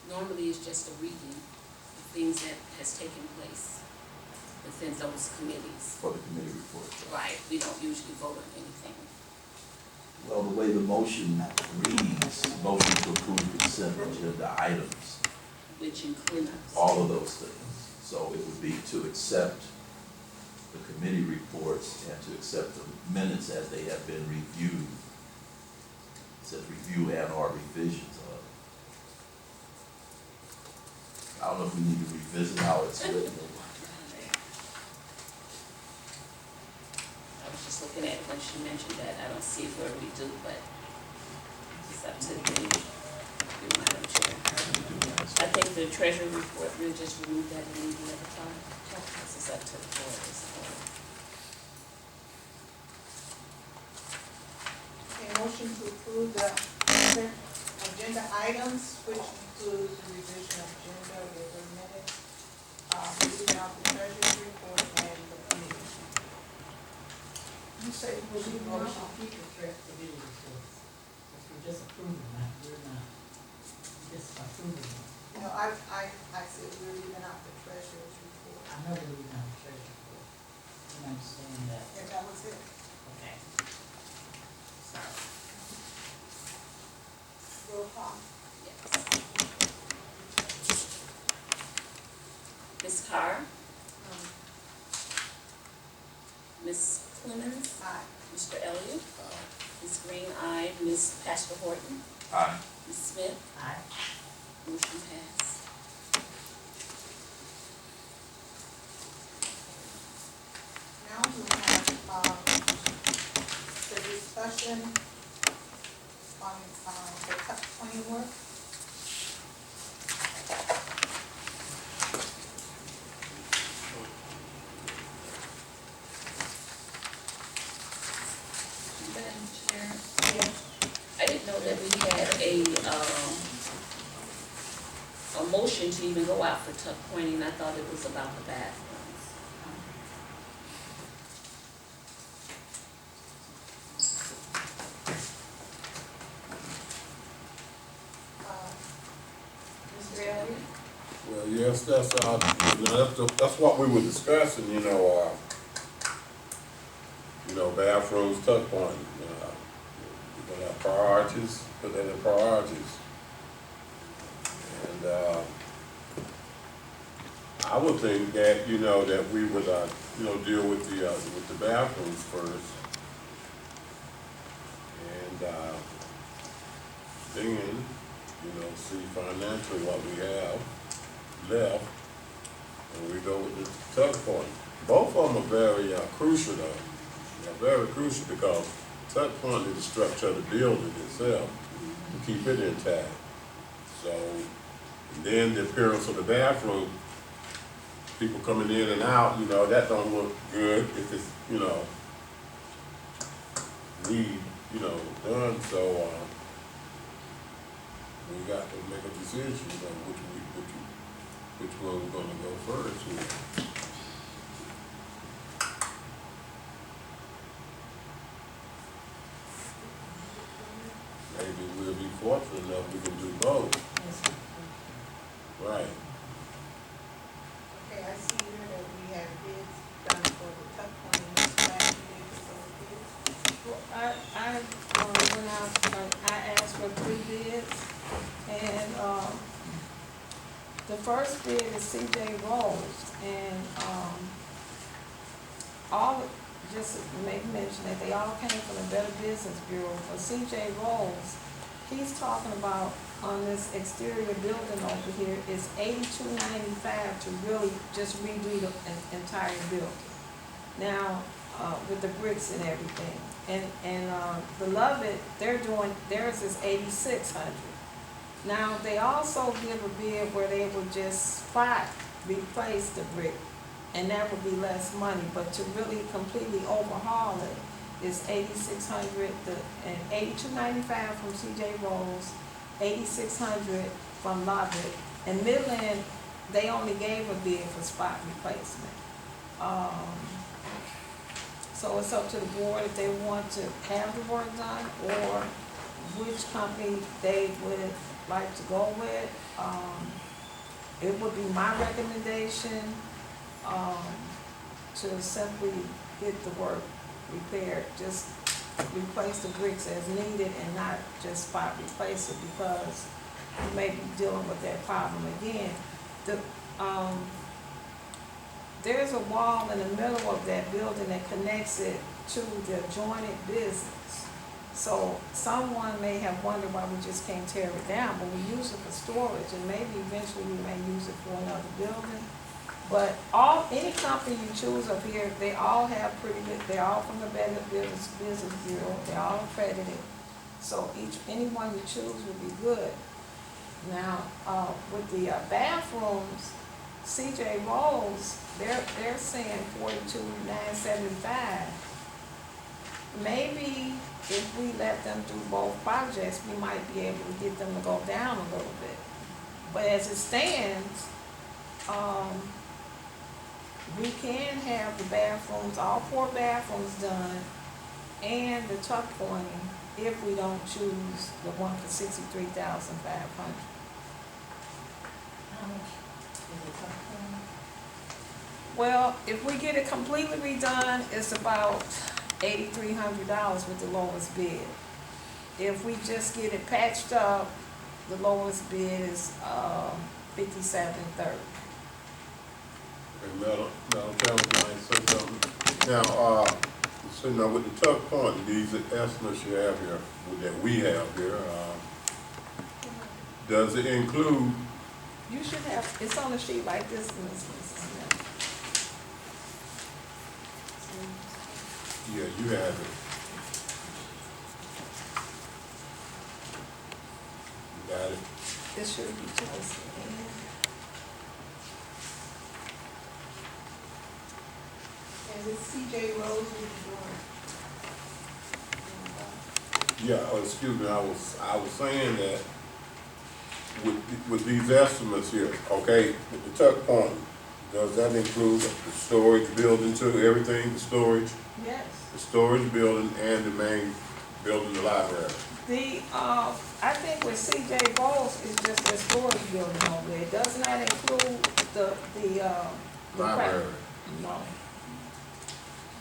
[SPEAKER 2] Normally, it's just a reading of things that has taken place within those committees.
[SPEAKER 14] For the committee reports.
[SPEAKER 2] Right, we don't usually vote on anything.
[SPEAKER 14] Well, the way the motion reads, motion to approve consent agenda items,
[SPEAKER 2] Which includes.
[SPEAKER 14] all of those things. So it would be to accept the committee reports and to accept the minutes as they have been reviewed. It says review and or revisions of. I don't know if we need to revisit how it's written.
[SPEAKER 2] I was just looking at it when she mentioned that. I don't see where we do, but it's up to you, Madam Chair. I think the treasury report, we'll just remove that and leave the other part. This is up to the board as a whole.
[SPEAKER 1] A motion to approve the consent agenda items, which include the revision of agenda, the minutes, reading out the treasurer's report and the committee.
[SPEAKER 7] You say we'll do motion to keep the committee reports. If we're just approving that, we're not just approving it.
[SPEAKER 1] You know, I said we're leaving out the treasurer's report,
[SPEAKER 7] I know we're leaving out the treasure report. I understand that.
[SPEAKER 1] and that was it.
[SPEAKER 7] Okay. Sorry.
[SPEAKER 1] Roll call.
[SPEAKER 2] Yes. Ms. Carr? Ms. Clements?
[SPEAKER 1] Aye.
[SPEAKER 2] Mr. Elliott? Ms. Greene, aye. Ms. Pastor Horton?
[SPEAKER 14] Aye.
[SPEAKER 2] Ms. Smith?
[SPEAKER 7] Aye.
[SPEAKER 2] Motion passed.
[SPEAKER 1] Now we have, the discussion on, the top 20 work.
[SPEAKER 2] Madam Chair? I didn't know that we had a motion to even go out for tuck pointing. I thought it was about the bathrooms.
[SPEAKER 1] Mr. Elliott?
[SPEAKER 13] Well, yes, that's what we were discussing, bathrooms, tuck pointing. We're gonna have priorities, put that in priorities. And, I would think that, that we would, deal with the bathrooms first. And, then, see financially what we have left, and we go with the tuck point. Both of them are very crucial though. They're very crucial because tuck point is the structure of the building itself, to keep it intact. So, and then the appearance of the bathroom, people coming in and out, that don't look good if it's, done. So, we got to make a decision, which one we're gonna go first with. Maybe we'll be fortunate enough we can do both. Right.
[SPEAKER 1] Okay, I see here that we have bids done for the tuck pointing. Last year, so bids.
[SPEAKER 5] Well, I went out, I asked for 3 bids, and, the first bid is C.J. Rose, and, just to make mention that they all came from the Better Business Bureau. For C.J. Rose, he's talking about on this exterior building over here is $82.95 to really just redo the entire building. Now, with the bricks and everything. And Beloved, theirs is $8,600. Now, they also give a bid where they would just spot replace the brick, and that would be less money, but to really completely overhaul it is $8,600, and $82.95 from C.J. Rose, $8,600 from Lovett, and Midland, they only gave a bid for spot replacement. So it's up to the board if they want to have the work done, or which company they would like to go with. It would be my recommendation, to simply get the work repaired, just replace the bricks as needed and not just spot replace it, because you may be dealing with that problem again. There's a wall in the middle of that building that connects it to the adjoining business. So someone may have wondered why we just can't tear it down, but we use it for storage, and maybe eventually we may use it for another building. But any company you choose up here, they all have pretty good, they're all from the Better Business Bureau, they're all accredited. So anyone you choose would be good. Now, with the bathrooms, C.J. Rose, they're saying $42,975. Maybe if we let them do both projects, we might be able to get them to go down a little bit. But as it stands, we can have the bathrooms, all 4 bathrooms done, and the tuck pointing, if we don't choose the one for $63,500.
[SPEAKER 7] How much is it tuck pointing?
[SPEAKER 5] Well, if we get it completely redone, it's about $8,300 with the lowest bid. If we just get it patched up, the lowest bid is $57.30.
[SPEAKER 13] Hey, Madam Chairman, can I say something? Now, So now with the tuck point, these estimates you have here, that we have here, does it include?
[SPEAKER 5] You should have, it's on a sheet like this, Ms. Smith.
[SPEAKER 13] Yeah, you have it. You got it.
[SPEAKER 5] It should be just.
[SPEAKER 1] And it's C.J. Rose will be doing.
[SPEAKER 13] Yeah, excuse me, I was saying that with these estimates here, okay, with the tuck point, does that include the storage building too, everything, the storage?
[SPEAKER 5] Yes.
[SPEAKER 13] The storage building and the main building, the library?
[SPEAKER 5] I think with C.J. Rose is just a storage building over there. It does not include the
[SPEAKER 13] Library.
[SPEAKER 5] No.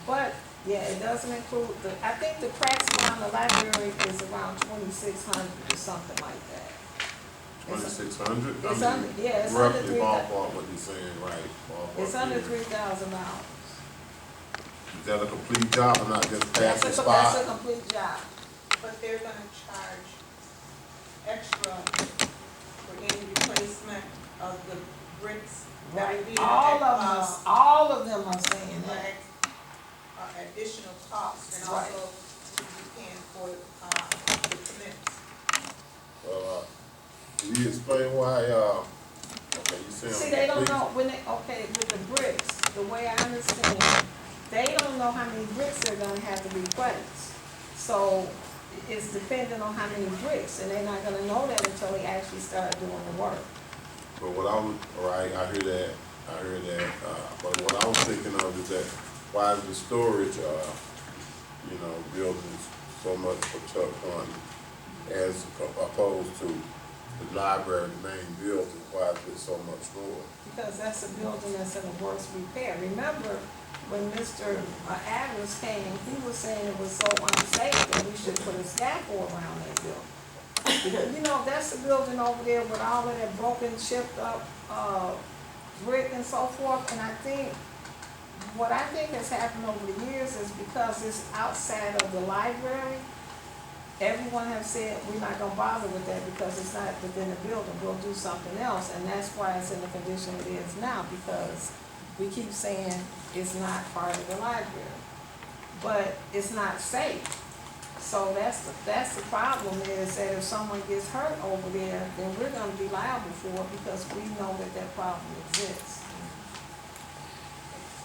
[SPEAKER 5] But, yeah, it doesn't include I think the cracks around the library is around 2,600 or something like that.
[SPEAKER 13] 2,600?
[SPEAKER 5] It's under, yeah, it's under
[SPEAKER 13] Roughly
[SPEAKER 5] 3,000.
[SPEAKER 13] ballpark what you're saying, right? Ballpark
[SPEAKER 5] It's under
[SPEAKER 13] figure.
[SPEAKER 5] $3,000.
[SPEAKER 13] Is that a complete job or not just past the
[SPEAKER 5] That's
[SPEAKER 13] spot?
[SPEAKER 5] a complete job.
[SPEAKER 1] But they're gonna charge extra for any replacement of the bricks that will be.
[SPEAKER 5] All of them are saying that.
[SPEAKER 1] Additional costs and
[SPEAKER 5] Right.
[SPEAKER 1] also to be paying for the Clements.
[SPEAKER 13] Well, can you explain why, okay, you saying.
[SPEAKER 5] See, they don't know, with the bricks, the way I understand it, they don't know how many bricks they're gonna have to replace. So it's dependent on how many bricks, and they're not gonna know that until they actually start doing the work.
[SPEAKER 13] But what I was, right, I hear that, but what I was thinking of is that, why is the storage, buildings so much for tuck point as opposed to the library, the main building, why is it so much more?
[SPEAKER 5] Because that's a building that's in a worse repair. Remember, when Mr. Adams came, he was saying it was so unsafe that we should put a scaffold around that building. Because, that's the building over there with all of that broken, chipped up, brick and so forth, and what I think has happened over the years is because it's outside of the library, everyone has said, we're not gonna bother with that because it's not within the building, we'll do something else, and that's why it's in the condition it is now, because we keep saying it's not part of the library. But it's not safe. So that's the problem, is that if someone gets hurt over there, then we're gonna be liable for it because we know that problem exists.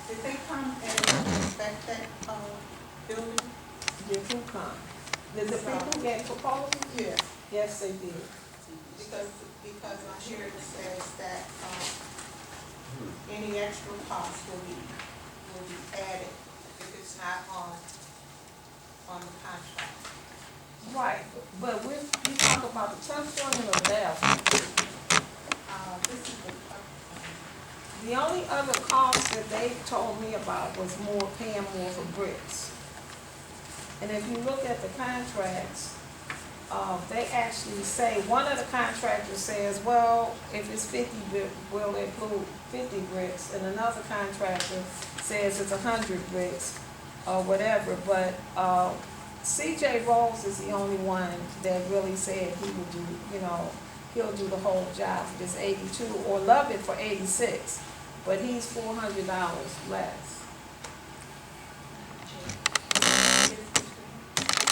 [SPEAKER 1] Did they come and inspect that, building?
[SPEAKER 5] Did who come? Did the people get proposals?
[SPEAKER 1] Yeah.
[SPEAKER 5] Yes, they did.
[SPEAKER 1] Because my here it says that, any extra cost will be added if it's not on the contract.
[SPEAKER 5] Right, but we talk about the tough one and the best.
[SPEAKER 1] This is
[SPEAKER 5] The only other cost that they told me about was paying more for bricks. And if you look at the contracts, they actually say, one of the contractors says, well, if it's 50, we'll include 50 bricks, and another contractor says it's 100 bricks, or whatever, but, C.J. Rose is the only one that really said he would do, he'll do the whole job for this 82, or love it for 86, but he's $400 less.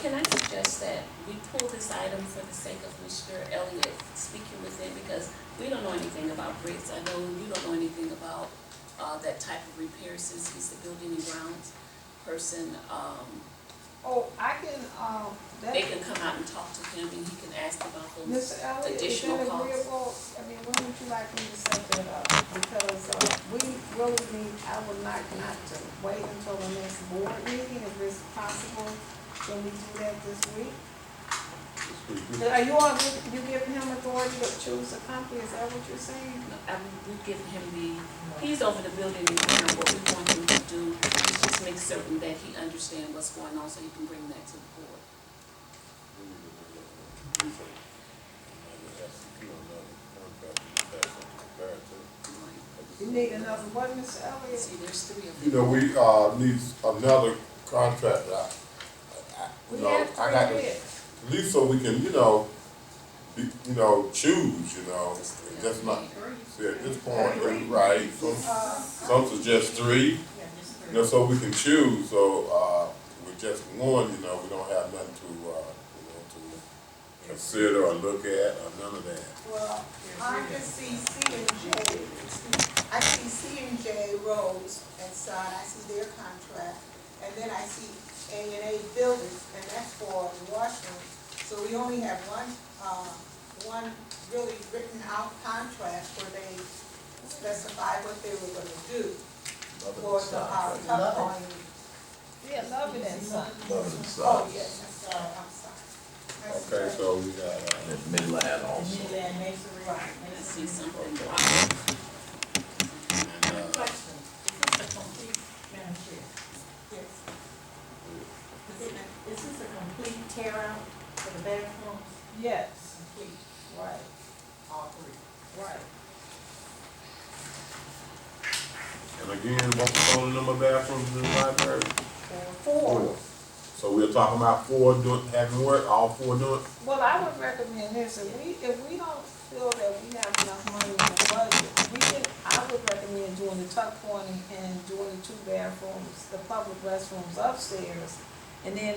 [SPEAKER 2] Can I suggest that we pull this item for the sake of Mr. Elliott speaking with him, because we don't know anything about bricks. I know you don't know anything about that type of repair, since he's the building and grounds person.
[SPEAKER 5] I can,
[SPEAKER 2] They can come out and talk to him, and he can ask about those
[SPEAKER 5] Mr. Elliott, is
[SPEAKER 2] additional
[SPEAKER 5] that
[SPEAKER 2] costs.
[SPEAKER 5] agreeable? I mean, when would you like me to set that up? Because, we really need, I would like not to wait until the next board meeting, if it's possible. Can we do that this week? Are you giving him authority to choose a company, is that what you're saying?
[SPEAKER 2] We've given him he's over the building and ground. What we want him to do is just make certain that he understands what's going on, so he can bring that to the board.
[SPEAKER 5] You need another what, Mr. Elliott?
[SPEAKER 2] See, there's 3 of them.
[SPEAKER 13] We need another contract,
[SPEAKER 5] We
[SPEAKER 13] you know,
[SPEAKER 5] have
[SPEAKER 13] I got
[SPEAKER 5] 3
[SPEAKER 13] to,
[SPEAKER 5] bids.
[SPEAKER 13] at least so we can, choose, and just not, see, at this point, it's right, some suggest 3, so we can choose, so, with just one, we don't have nothing to, to consider or look at, or none of that.
[SPEAKER 1] Well, I just see C and J, I see C and J Rose and Son, I see their contract, and then I see A&A Buildings, and that's for the washroom. So we only have one really written out contract where they specify what they were gonna do for the tuck pointing.
[SPEAKER 5] Yeah, love it and son.
[SPEAKER 1] Oh, yes, I'm sorry.
[SPEAKER 13] Okay, so we got,
[SPEAKER 14] And Midland also.
[SPEAKER 4] Midland masonry.
[SPEAKER 2] I see something.
[SPEAKER 4] Question, is this a complete, Madam Chair?
[SPEAKER 1] Yes.
[SPEAKER 4] Is this a complete tear out for the bathrooms?
[SPEAKER 5] Yes,
[SPEAKER 4] Complete,
[SPEAKER 5] right,
[SPEAKER 4] all 3.
[SPEAKER 5] right.
[SPEAKER 13] and again, what's the total number of bathrooms in the library?
[SPEAKER 5] 4.
[SPEAKER 13] So we're talking about 4 having work, all 4 doing?
[SPEAKER 5] Well, I would recommend this, if we don't feel that we have enough money in the budget, I would recommend doing the tuck pointing and doing the 2 bathrooms, the public restrooms upstairs. And then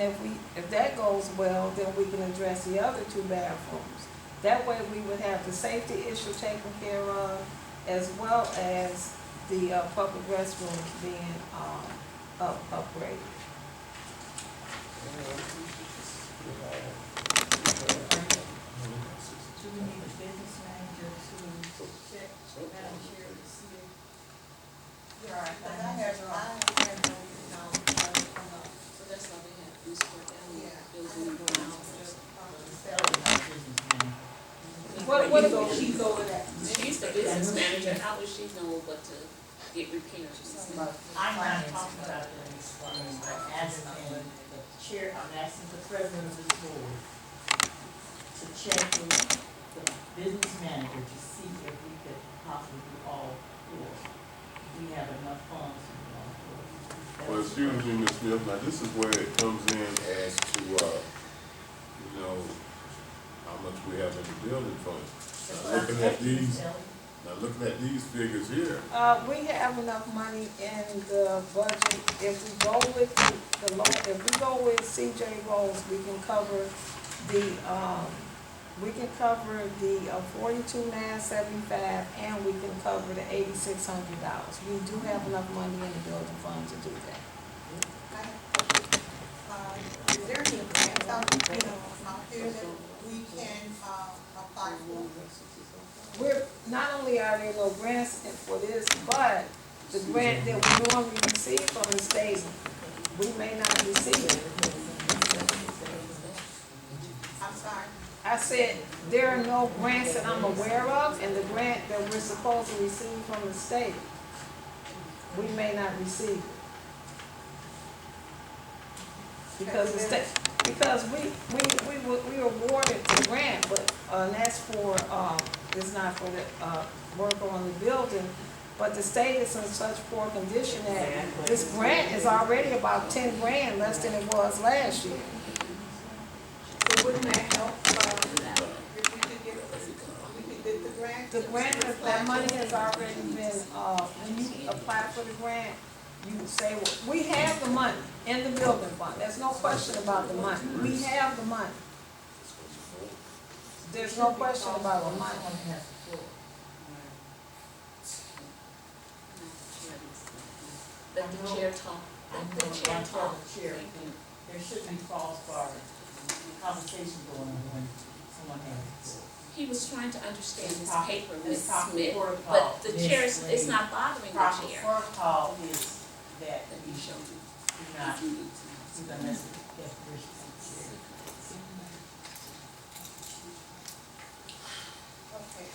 [SPEAKER 5] if that goes well, then we can address the other 2 bathrooms. That way we would have the safety issue taken care of, as well as the public restrooms being upgraded.
[SPEAKER 4] Do we need a business manager to check, Madam Chair, to see if there are
[SPEAKER 1] But I have no,
[SPEAKER 2] So that's why they have Ms. Cordell,
[SPEAKER 1] Yeah.
[SPEAKER 2] building and grounds.
[SPEAKER 5] What
[SPEAKER 1] she's over that.
[SPEAKER 2] She's the business manager, how would she know what to get repairs?
[SPEAKER 4] I'm not talking about the explaining, I'm asking the chair, I'm asking the president of this board to check with the business manager to see if we could possibly do all 4. We have enough funds to do all 4.
[SPEAKER 13] Well, excuse me, Ms. Smith, now this is where it comes in as to, how much we have in the building fund. Now looking at these figures here,
[SPEAKER 5] We have enough money in the budget. If we go with if we go with CJ Rose, we can cover the 42,975, and we can cover the $8,600. We do have enough money in the building fund to do that.
[SPEAKER 1] Is there any grants out here that we can apply for?
[SPEAKER 5] Not only are there no grants for this, but the grant that we normally receive from the state, we may not receive it.
[SPEAKER 1] I'm sorry.
[SPEAKER 5] I said, there are no grants that I'm aware of, and the grant that we're supposed to receive from the state, we may not receive it. Because we awarded the grant, but, and that's for, it's not for the, work on the building, but the state is in such poor condition that this grant is already about 10 grand less than it was last year.
[SPEAKER 1] So wouldn't that help, if we could get the grant?
[SPEAKER 5] The grant, that money has already been, when you apply for the grant, you say, well, we have the money in the building fund. There's no question about the money. We have the money. There's no question about the money.
[SPEAKER 2] Let the chair talk. Let the chair talk.
[SPEAKER 4] There should be false conversation going on when someone has.
[SPEAKER 2] He was trying to understand his
[SPEAKER 4] Proper-
[SPEAKER 2] paper,
[SPEAKER 4] it's
[SPEAKER 2] Ms.
[SPEAKER 4] proper
[SPEAKER 2] Smith,
[SPEAKER 4] protocol,
[SPEAKER 2] but the
[SPEAKER 4] Ms.
[SPEAKER 2] chair is, it's
[SPEAKER 4] Green.
[SPEAKER 2] not bothering the
[SPEAKER 4] Proper
[SPEAKER 2] chair.
[SPEAKER 4] protocol is that
[SPEAKER 2] Let
[SPEAKER 4] we
[SPEAKER 2] me show you.
[SPEAKER 4] do not, unless it gets permission from the chair.
[SPEAKER 1] Okay,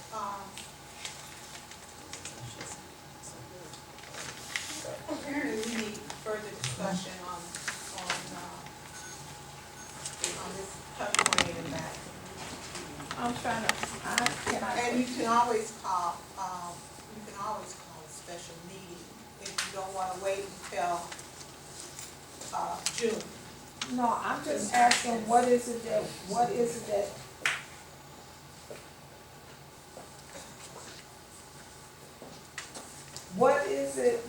[SPEAKER 1] apparently we need further discussion on this cut point in that.
[SPEAKER 5] I'm trying to,
[SPEAKER 1] And you can always call a special meeting if you don't wanna wait until June.
[SPEAKER 5] No, I'm just asking, what is it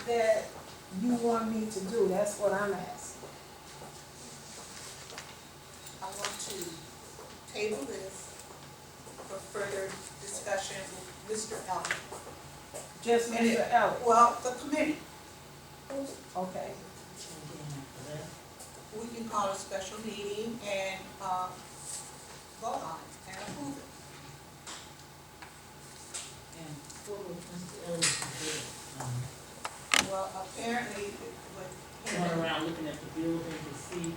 [SPEAKER 5] that you want me to do? That's what I'm asking.
[SPEAKER 1] I want to table this for further discussion with Mr. Elliott.
[SPEAKER 5] Just
[SPEAKER 1] And
[SPEAKER 5] Mr. Elliott?
[SPEAKER 1] Well, the committee,
[SPEAKER 5] Okay.
[SPEAKER 1] we can call a special meeting and, vote on it and approve it.
[SPEAKER 4] And what would Mr. Elliott do?
[SPEAKER 1] Well, apparently, with
[SPEAKER 4] Going around looking at the building to see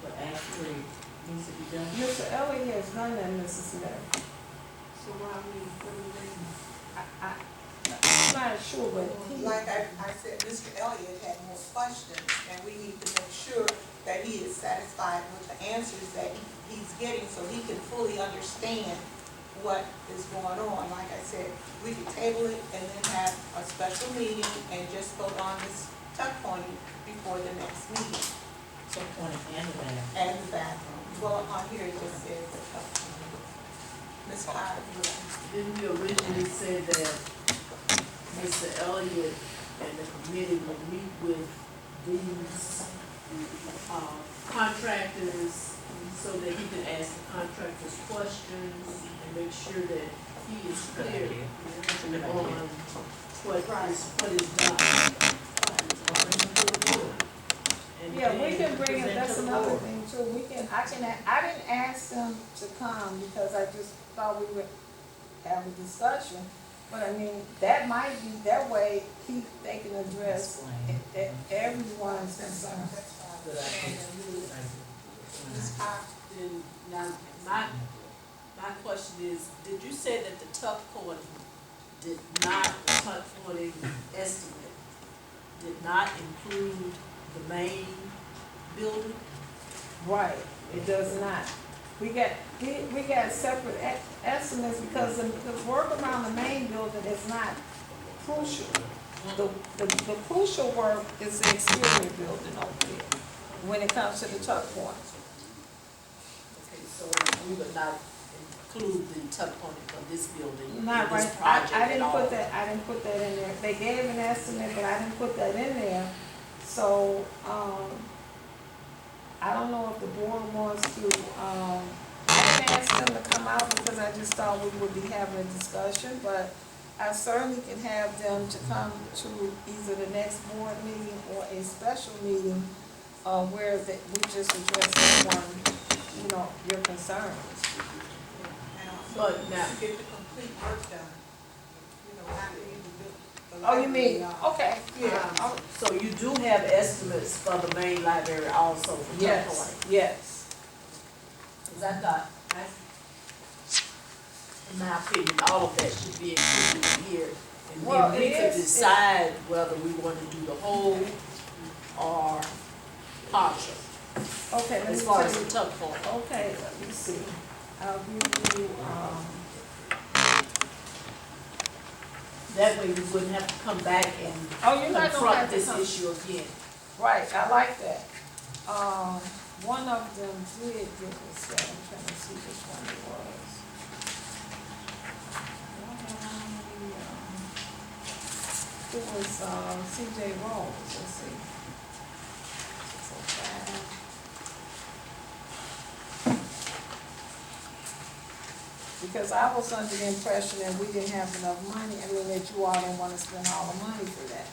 [SPEAKER 4] what actually needs to be done?
[SPEAKER 5] Mr. Elliott has done that, Mrs. Mary.
[SPEAKER 4] So why are we putting
[SPEAKER 5] I'm not sure, but
[SPEAKER 1] like I said, Mr. Elliott had more questions, and we need to make sure that he is satisfied with the answers that he's getting, so he can fully understand what is going on. Like I said, we could table it and then have a special meeting and just vote on this tuck pointing before the next meeting.
[SPEAKER 4] So pointing and the bathroom?
[SPEAKER 1] And the bathroom. Well, on here it just says the tuck pointing. Ms. Carr,
[SPEAKER 15] Didn't we originally say that Mr. Elliott and the committee would meet with these contractors so that he can ask the contractors questions and make sure that he is clear on what is done? And
[SPEAKER 5] yeah, we
[SPEAKER 15] then
[SPEAKER 5] can bring it,
[SPEAKER 15] present
[SPEAKER 5] that's
[SPEAKER 15] to the
[SPEAKER 5] another
[SPEAKER 15] board.
[SPEAKER 5] thing too. I didn't ask them to come because I just thought we would have a discussion. But I mean, that might be, that way, they can address everyone's concern.
[SPEAKER 1] Ms. Carr,
[SPEAKER 15] Then, now, my question is, did you say that the tuck pointing did not, the tuck pointing estimate did not include the main building?
[SPEAKER 5] Right, it does not. We got separate estimates because the work around the main building is not crucial. The crucial work is the exterior building over there, when it comes to the tuck points.
[SPEAKER 15] Okay, so we would not include the tuck pointing for this building,
[SPEAKER 5] Not
[SPEAKER 15] in this
[SPEAKER 5] right,
[SPEAKER 15] project
[SPEAKER 5] I
[SPEAKER 15] at
[SPEAKER 5] didn't
[SPEAKER 15] all?
[SPEAKER 5] put that, I didn't put that in there. They gave an estimate, but I didn't put that in there. So, I don't know if the board wants to, I didn't ask them to come out because I just thought we would be having a discussion, but I certainly can have them to come to either the next board meeting or a special meeting, where we just address your concerns.
[SPEAKER 1] and also
[SPEAKER 15] But now-
[SPEAKER 1] to get the complete work done, after you do the
[SPEAKER 5] Oh, you mean,
[SPEAKER 1] library,
[SPEAKER 5] okay.
[SPEAKER 1] Yeah.
[SPEAKER 15] So you do have estimates for the main library also for tuck
[SPEAKER 5] Yes,
[SPEAKER 15] pointing?
[SPEAKER 5] yes.
[SPEAKER 15] Cause I thought, in my opinion, all of that should be included here. And
[SPEAKER 5] Well,
[SPEAKER 15] then we
[SPEAKER 5] it
[SPEAKER 15] could
[SPEAKER 5] is-
[SPEAKER 15] decide whether we want to do the whole or partial,
[SPEAKER 5] Okay, let me
[SPEAKER 15] as far
[SPEAKER 5] tell
[SPEAKER 15] as
[SPEAKER 5] you.
[SPEAKER 15] the tuck pointing.
[SPEAKER 5] Okay, let me see. I'll give you,
[SPEAKER 15] That way we wouldn't have to come back and
[SPEAKER 5] oh, you're not gonna
[SPEAKER 15] confront
[SPEAKER 5] have to
[SPEAKER 15] this
[SPEAKER 5] come.
[SPEAKER 15] issue again.
[SPEAKER 5] Right, I like that. One of them did give us that, I'm trying to see which one it was. It was, CJ Rose, let's see. 605. Because I was under the impression that we didn't have enough money, that you all didn't wanna spend all the money for that.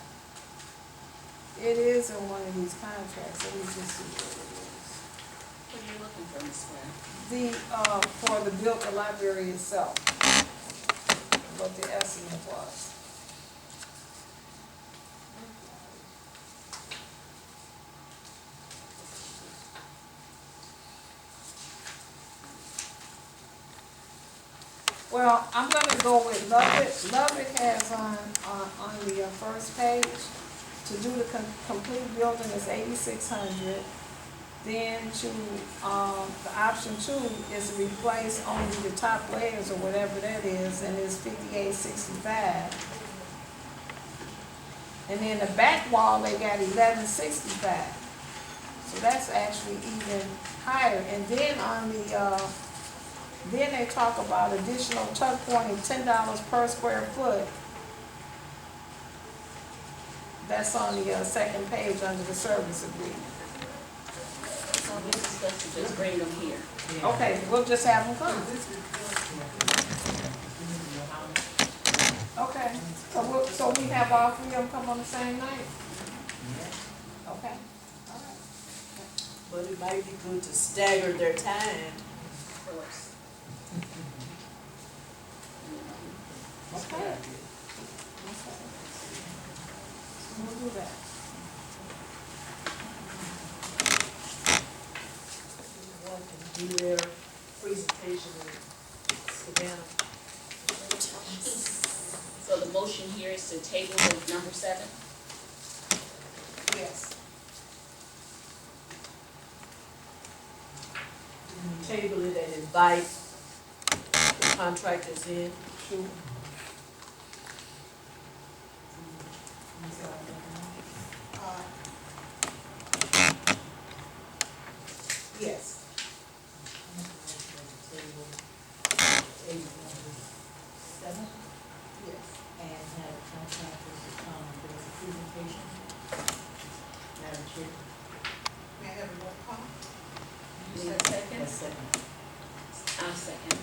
[SPEAKER 5] It is in one of these contracts, let me just see what it is.
[SPEAKER 2] What are you looking for, Ms. Ware?
[SPEAKER 5] For the library itself, what the estimate was. Well, I'm gonna go with Lubbock. Lubbock has on the first page, to do the complete building is $8,600. Then the option 2 is to replace only the top layers or whatever that is, and it's $58.65. And then the back wall, they got $11.65. So that's actually even higher. And then on the, then they talk about additional tuck pointing, $10 per square foot. That's on the second page under the service agreement.
[SPEAKER 2] So this is supposed to just bring them here.
[SPEAKER 5] Okay, we'll just have them come. Okay, so we have all three of them come on the same night? Okay, all right.
[SPEAKER 15] But it might be good to stagger their time.
[SPEAKER 2] Of course.
[SPEAKER 5] Okay. We'll do that.
[SPEAKER 15] One can do their presentation in Savannah.
[SPEAKER 2] So the motion here is to table number 7?
[SPEAKER 1] Yes.
[SPEAKER 15] Table it and invite the contractors in.
[SPEAKER 5] Sure.
[SPEAKER 1] Yes.
[SPEAKER 7] Seven,
[SPEAKER 1] Yes.
[SPEAKER 7] and have contractors to come and give us a presentation. Madam Chair.
[SPEAKER 1] May I have a roll call?
[SPEAKER 2] You said second?
[SPEAKER 7] Yes, second.
[SPEAKER 2] I'll second.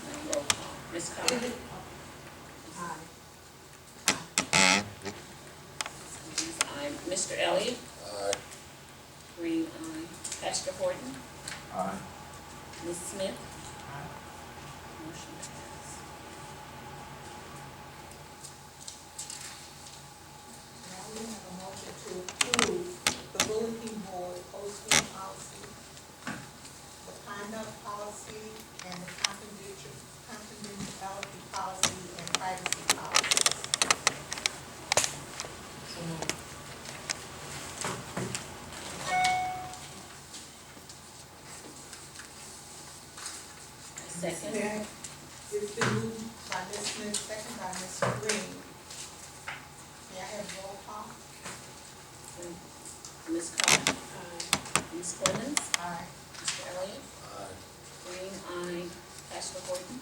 [SPEAKER 2] Now roll call. Ms. Carr? Aye. Mr. Elliott?
[SPEAKER 13] Aye.
[SPEAKER 2] Greene, aye. Pastor Horton?
[SPEAKER 14] Aye.
[SPEAKER 2] Ms. Smith?
[SPEAKER 7] Aye.
[SPEAKER 2] Motion passed.
[SPEAKER 1] Now we have a motion to approve the bulletin board posting policy, the conduct policy, and the confidentiality policy and privacy policies.
[SPEAKER 7] So moved.
[SPEAKER 2] Second?
[SPEAKER 1] It's been moved by Ms. Smith, second by Ms. Greene. May I have roll call?
[SPEAKER 2] Ms. Carr? Ms. Clements?
[SPEAKER 1] Aye.
[SPEAKER 2] Mr. Elliott?
[SPEAKER 13] Aye.
[SPEAKER 2] Greene, aye. Pastor Horton?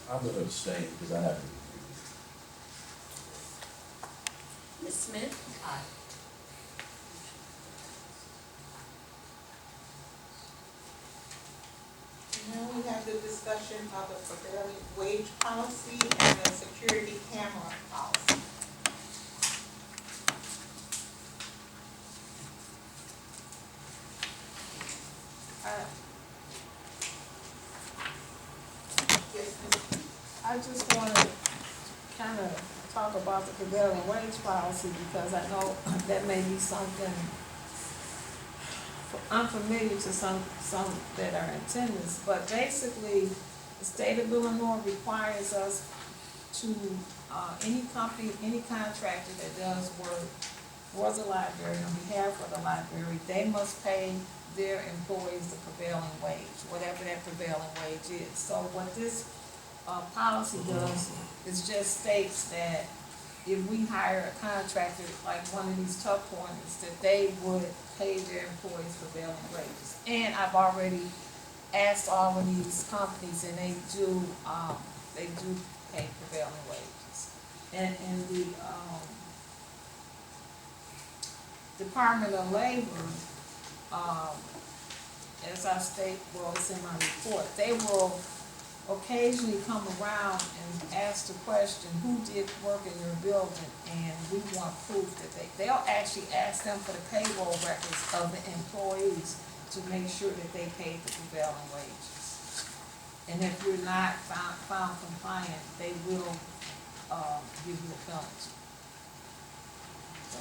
[SPEAKER 14] I'm gonna abstain because I have to.
[SPEAKER 2] Ms. Smith?
[SPEAKER 1] Aye. Now we have the discussion of the prevailing wage policy and the security camera policy. Yes, Ms.
[SPEAKER 5] I just want to kind of talk about the prevailing wage policy because I know that may be something unfamiliar to some that are in attendance. But basically, the state of Illinois requires us to, any company, any contractor that does work for the library, on behalf of the library, they must pay their employees the prevailing wage, whatever that prevailing wage is. So what this policy does is just states that if we hire a contractor, like one of these tuck pointers, that they would pay their employees prevailing wages. And I've already asked all of these companies, and they do pay prevailing wages. And in the Department of Labor, as I state, well, it's in my report, they will occasionally come around and ask the question, who did work in your building, and we want proof that they'll actually ask them for the payroll records of the employees to make sure that they paid the prevailing wages. And if you're not found compliant, they will give you a penalty. So,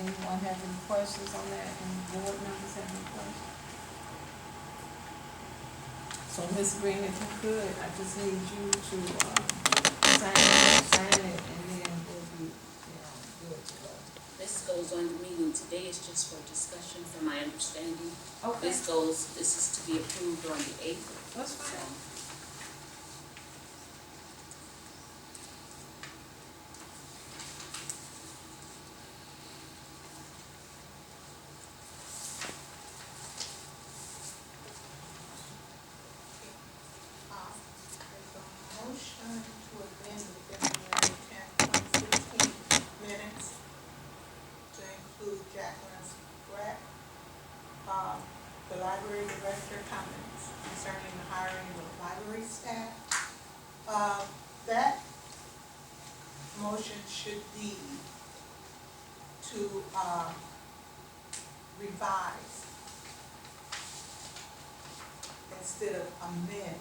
[SPEAKER 5] anyone have any questions on that? Any board members have any questions? So, Ms. Greene, if you could, I just need you to sign it, and then we'll be, good to go.
[SPEAKER 2] This goes on the meeting today, it's just for discussion from my understanding.
[SPEAKER 5] Okay,
[SPEAKER 2] This is to be approved on the 8th.
[SPEAKER 5] that's fine.
[SPEAKER 1] motion should be to, revise instead of amend.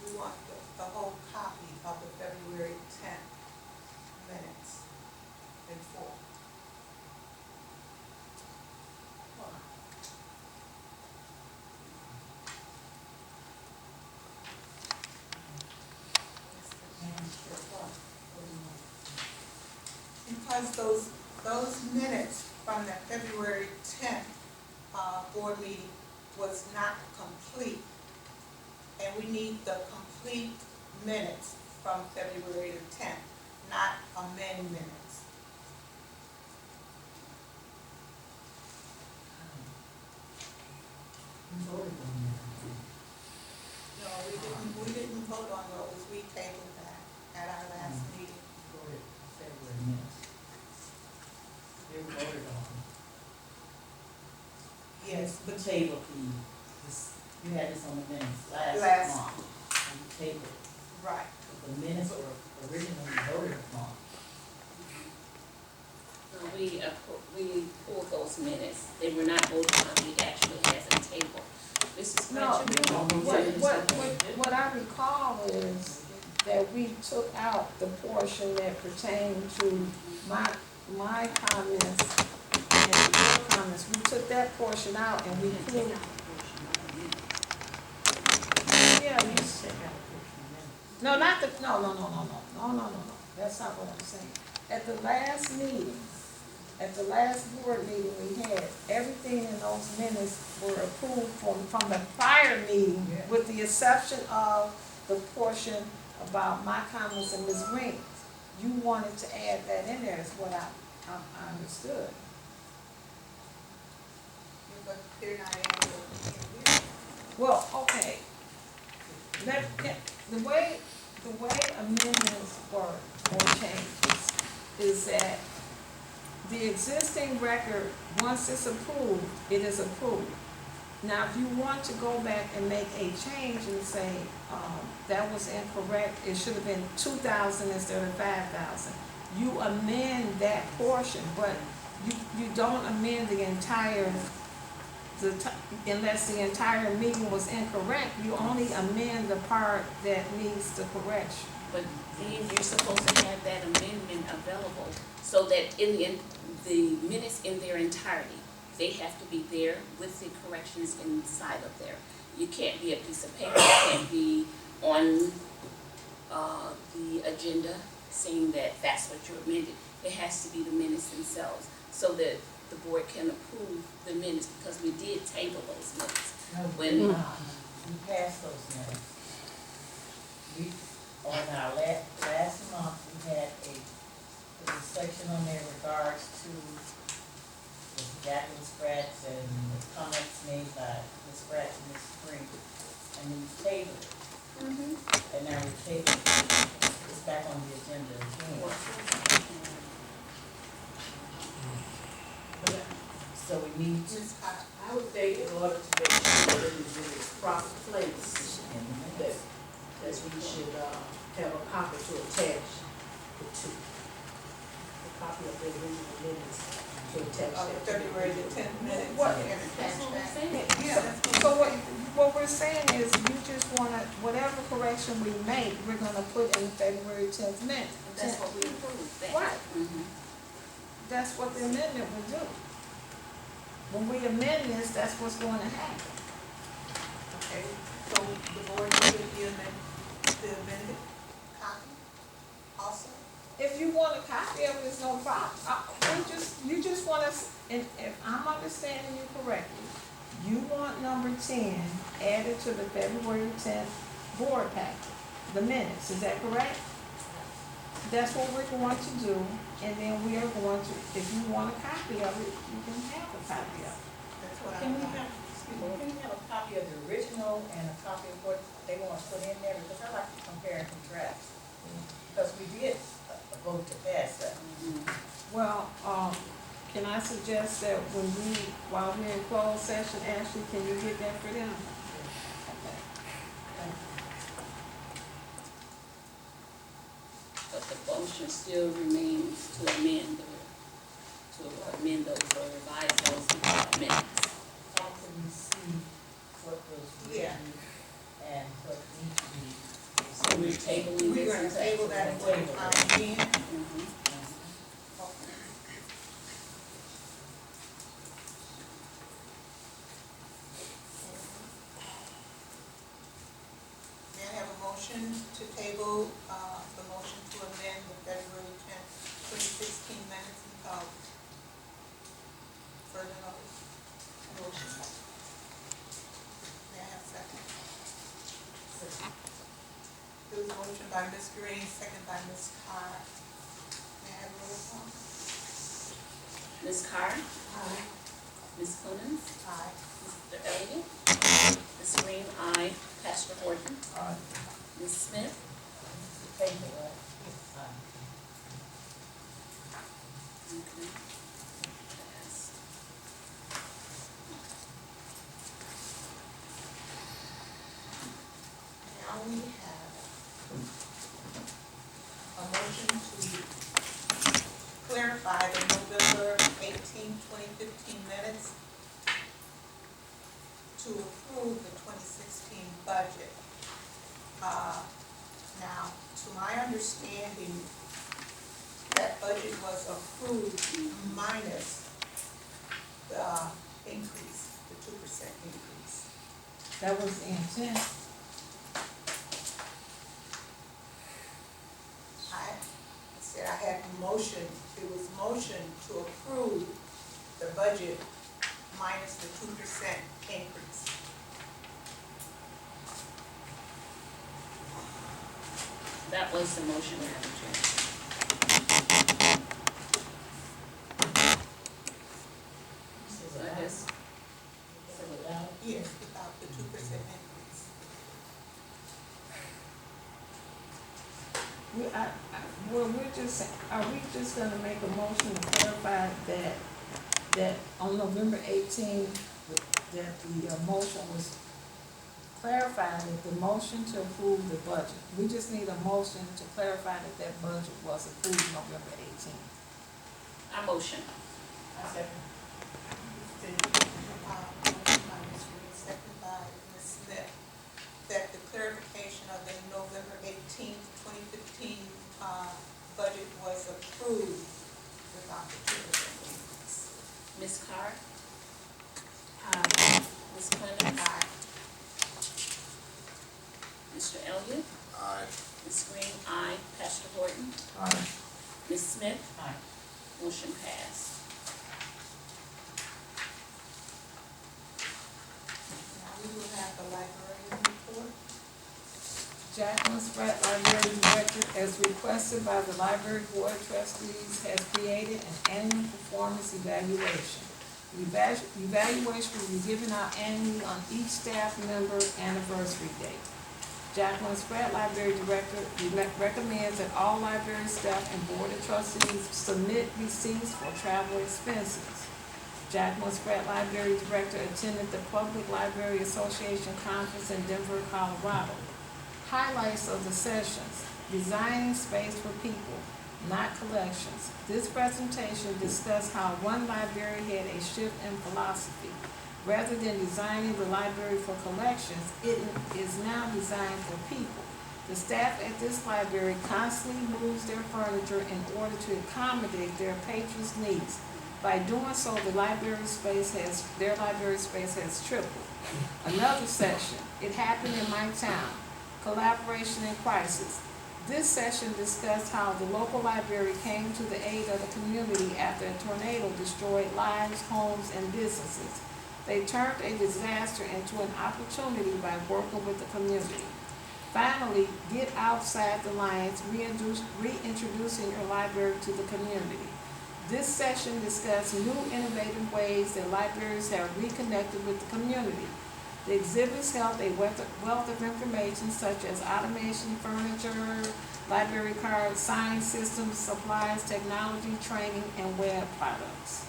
[SPEAKER 1] We want the whole copy of the February 10th minutes in full. Because those minutes from the February 10th, board meeting was not complete. And we need the complete minutes from February the 10th, not amend minutes. No, we didn't vote on those, we tabled that at our last meeting.
[SPEAKER 7] February minutes. They were voted on.
[SPEAKER 1] Yes,
[SPEAKER 7] The table, you had this on the minutes last
[SPEAKER 1] Last.
[SPEAKER 7] month. And you tabled it.
[SPEAKER 1] right.
[SPEAKER 7] But the minutes were originally voted upon.
[SPEAKER 2] We pulled those minutes. They were not voted on, we actually had a table. Mrs.
[SPEAKER 5] No,
[SPEAKER 2] Fletcher?
[SPEAKER 5] what I recall is that we took out the portion that pertained to my comments and your comments. We took that portion out and we pulled. Yeah, you said. No, not the, no. That's not what I'm saying. At the last board meeting we had, everything in those minutes were approved from the prior meeting, with the exception of the portion about my comments and Ms. Greene's. You wanted to add that in there, is what I understood.
[SPEAKER 1] But they're not able.
[SPEAKER 5] Well, okay. The way amendments work or changes is that the existing record, once it's approved, it is approved. Now, if you want to go back and make a change and say, that was incorrect, it should have been 2,000 instead of 5,000, you amend that portion, but you don't amend the entire, unless the entire meeting was incorrect, you only amend the part that needs the correction.
[SPEAKER 2] But then you're supposed to have that amendment available so that in the minutes in their entirety, they have to be there with the corrections inside of there. You can't be a piece of paper, you can't be on the agenda saying that that's what you amended. It has to be the minutes themselves so that the board can approve the minutes, because we did table those minutes.
[SPEAKER 7] We passed those minutes. On our last month, we had there was a section on there in regards to the Jacqueline Scratch and the comments made by Ms. Scratch and Ms. Green, and we tabled it. And now we tabled it. It's back on the agenda again. So we need to.
[SPEAKER 15] I would think in order to make sure that it is in its proper place, that we should have a copy to attach the two. A copy of the original minutes to attach
[SPEAKER 1] Of
[SPEAKER 15] that.
[SPEAKER 1] February the 10th minutes.
[SPEAKER 5] What?
[SPEAKER 1] And attach that.
[SPEAKER 5] Yeah, so what we're saying is, you just wanna, whatever correction we make, we're gonna put in the February 10th minutes.
[SPEAKER 2] That's what we approved.
[SPEAKER 5] Right. That's what the amendment would do. When we amend this, that's what's going to happen.
[SPEAKER 1] Okay, so the board should be the amended copy also?
[SPEAKER 5] If you want a copy of it, it's no problem. You just want us, and if I'm understanding you correctly, you want number 10 added to the February 10th board packet, the minutes, is that correct? That's what we're going to do, and then we are going to, if you want a copy of it, you can have a copy of it.
[SPEAKER 1] That's what
[SPEAKER 7] Can we have a copy of the original and a copy of what they want to put in there? Because I like to compare and contrast. Because we did vote to pass that.
[SPEAKER 5] Well, can I suggest that while we're in closed session, Ashley, can you get that for them?
[SPEAKER 2] But the motion still remains to amend those or revise those minutes.
[SPEAKER 7] Also, we see what was
[SPEAKER 1] Yeah.
[SPEAKER 7] written and what needs to be.
[SPEAKER 2] So we're tabling
[SPEAKER 1] We're
[SPEAKER 2] this.
[SPEAKER 1] gonna table that for the time being.
[SPEAKER 2] Mhm.
[SPEAKER 1] May I have a motion to table, the motion to amend the February 10th, 2016 minutes and call further notice? Motion. May I have a second? There was a motion by Ms. Greene, second by Ms. Carr. May I have a roll call?
[SPEAKER 2] Ms. Carr?
[SPEAKER 1] Aye.
[SPEAKER 2] Ms. Clements?
[SPEAKER 1] Aye.
[SPEAKER 2] Mr. Elliott? Ms. Greene, aye. Pastor Horton?
[SPEAKER 7] Aye.
[SPEAKER 2] Ms. Smith?
[SPEAKER 7] Table, right?
[SPEAKER 2] Okay. Passed.
[SPEAKER 1] Now we have a motion to clarify the November 18, 2015 minutes to approve the 2016 budget. Now, to my understanding, that budget was approved minus the increase, the 2% increase.
[SPEAKER 5] That was the intent.
[SPEAKER 1] I said I had motion, it was motion to approve the budget minus the 2% increase.
[SPEAKER 2] That was the motion, Madam Chair. So I guess,
[SPEAKER 1] Yes, without the 2% increase.
[SPEAKER 5] Are we just gonna make a motion to clarify that on November 18th, that the motion was clarified that the motion to approve the budget, we just need a motion to clarify that that budget was approved November 18th.
[SPEAKER 2] I motion.
[SPEAKER 7] I second.
[SPEAKER 1] Motion by Ms. Reed, second by Ms. Smith, that the clarification of the November 18th, 2015 budget was approved without the 2% increase.
[SPEAKER 2] Ms. Carr?
[SPEAKER 3] Aye.
[SPEAKER 2] Ms. Clements?
[SPEAKER 1] Aye.
[SPEAKER 2] Mr. Elliott?
[SPEAKER 13] Aye.
[SPEAKER 2] Ms. Greene, aye. Pastor Horton?
[SPEAKER 5] Aye.
[SPEAKER 2] Ms. Smith?
[SPEAKER 7] Aye.
[SPEAKER 2] Motion passed.
[SPEAKER 1] Now we will have the librarian report.
[SPEAKER 5] Jacqueline Spratt, Library Director, as requested by the Library Board of Trustees, has created an annual performance evaluation. The evaluation will be given out annually on each staff member anniversary date. Jacqueline Spratt, Library Director, recommends that all library staff and Board of Trustees submit receipts for travel expenses. Jacqueline Spratt, Library Director, attended the Public Library Association Conference in Denver, Colorado. Highlights of the sessions: designing space for people, not collections. This presentation discussed how one library had a shift in philosophy. Rather than designing the library for collections, it is now designed for people. The staff at this library constantly moves their furniture in order to accommodate their patrons' needs. By doing so, their library space has tripled. Another session: it happened in my town. Collaboration in crisis. This session discussed how the local library came to the aid of the community after a tornado destroyed lives, homes, and businesses. They turned a disaster into an opportunity by working with the community. Finally, get outside the lines, reintroducing your library to the community. This session discussed new innovative ways that libraries have reconnected with the community. The exhibits held a wealth of information such as automation, furniture, library cards, sign systems, supplies, technology, training, and web products.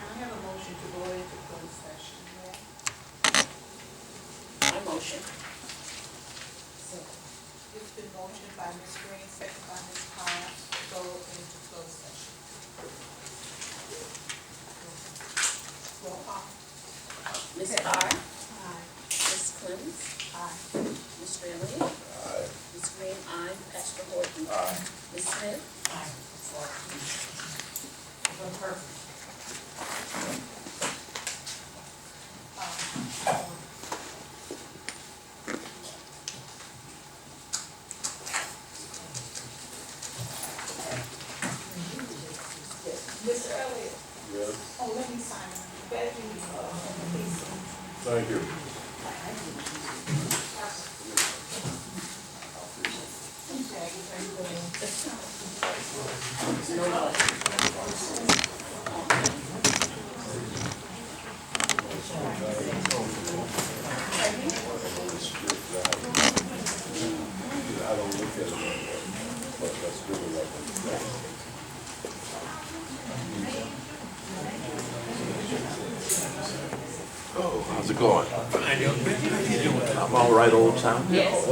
[SPEAKER 1] I have a motion to go into closed session.
[SPEAKER 2] I motion.
[SPEAKER 1] motion by Ms. Greene, second by Ms. Carr, to go into closed session. Roll call.
[SPEAKER 2] Ms. Carr? Aye. Ms. Clements?
[SPEAKER 1] Aye.
[SPEAKER 2] Mr. Elliott?
[SPEAKER 13] Aye.
[SPEAKER 2] Ms. Greene, aye. Pastor Horton?
[SPEAKER 13] Aye.
[SPEAKER 2] Ms. Smith?
[SPEAKER 1] Mr. Elliott,
[SPEAKER 13] Yes.
[SPEAKER 1] oh, let me sign it. Please.
[SPEAKER 13] Thank you. I don't look at it that way, but that's really what I'm saying.
[SPEAKER 14] Oh, how's it going? I'm all right, old town.
[SPEAKER 2] Yes.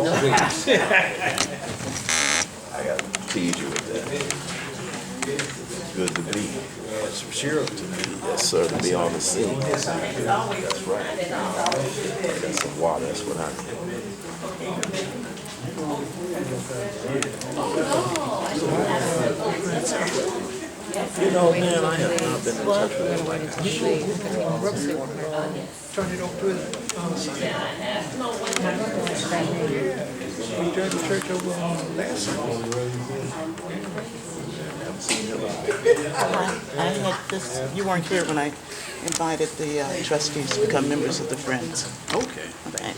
[SPEAKER 14] I got to tease you with that. It's good to be. It's for sure to be. Yes, sir, to be on the scene. That's right. Got some water, that's what I need. You know, man, I have not been in touch with him like I should.
[SPEAKER 12] Turn it over to the, we joined the church over last Sunday.
[SPEAKER 4] I had this, you weren't here when I invited the trustees to become members of the Friends.
[SPEAKER 14] Okay.
[SPEAKER 4] Okay.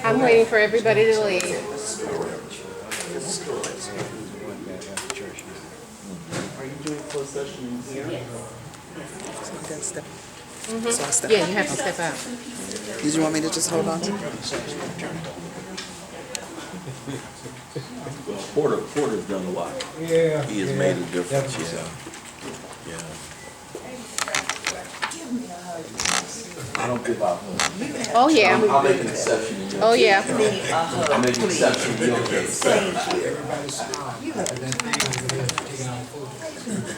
[SPEAKER 6] I'm waiting for everybody to leave.
[SPEAKER 4] Are you doing closed session in here?
[SPEAKER 6] Yeah, you have to step out.
[SPEAKER 4] Did you want me to just hold on to?
[SPEAKER 14] Porter's done a lot.
[SPEAKER 12] Yeah.
[SPEAKER 14] He has made a difference, yeah. I don't give up.
[SPEAKER 6] Oh, yeah.
[SPEAKER 14] I'll make an exception.
[SPEAKER 6] Oh, yeah.
[SPEAKER 14] I'll make an exception in your case.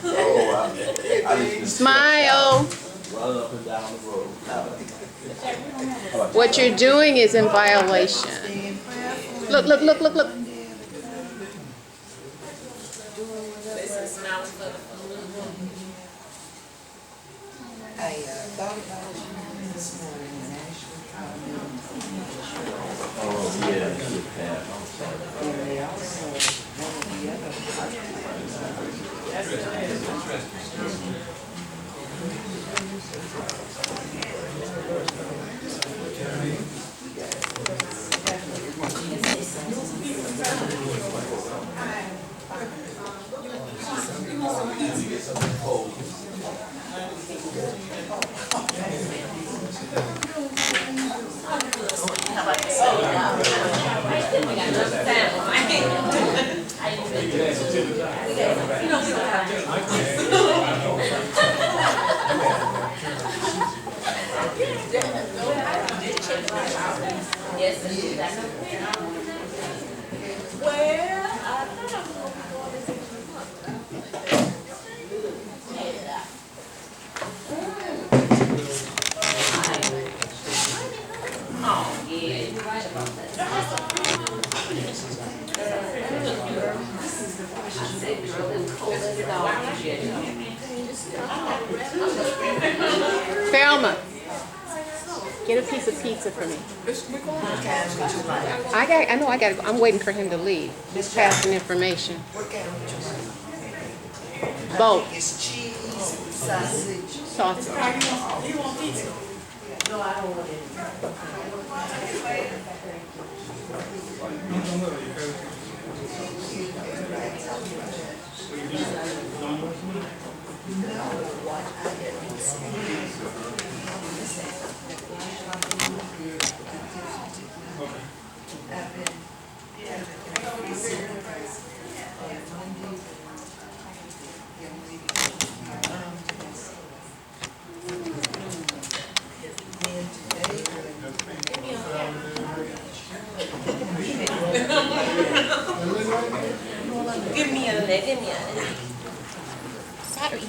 [SPEAKER 14] Oh, I just
[SPEAKER 6] Smile.
[SPEAKER 14] run up and down the road.
[SPEAKER 6] What you're doing is in violation. Look, look, look, look, look.
[SPEAKER 4] I thought about you this morning and actually tried to
[SPEAKER 14] Oh, yeah, good Pat, I'm sorry.
[SPEAKER 4] and they also, one of the other
[SPEAKER 6] Thelma, get a piece of pizza for me. I know I got to go. I'm waiting for him to leave. Just passing information. Both.
[SPEAKER 4] It's cheese, sausage.
[SPEAKER 6] Sausage.
[SPEAKER 4] You want pizza? No, I don't want it.
[SPEAKER 16] Give me a leg, give me a leg. Sorry.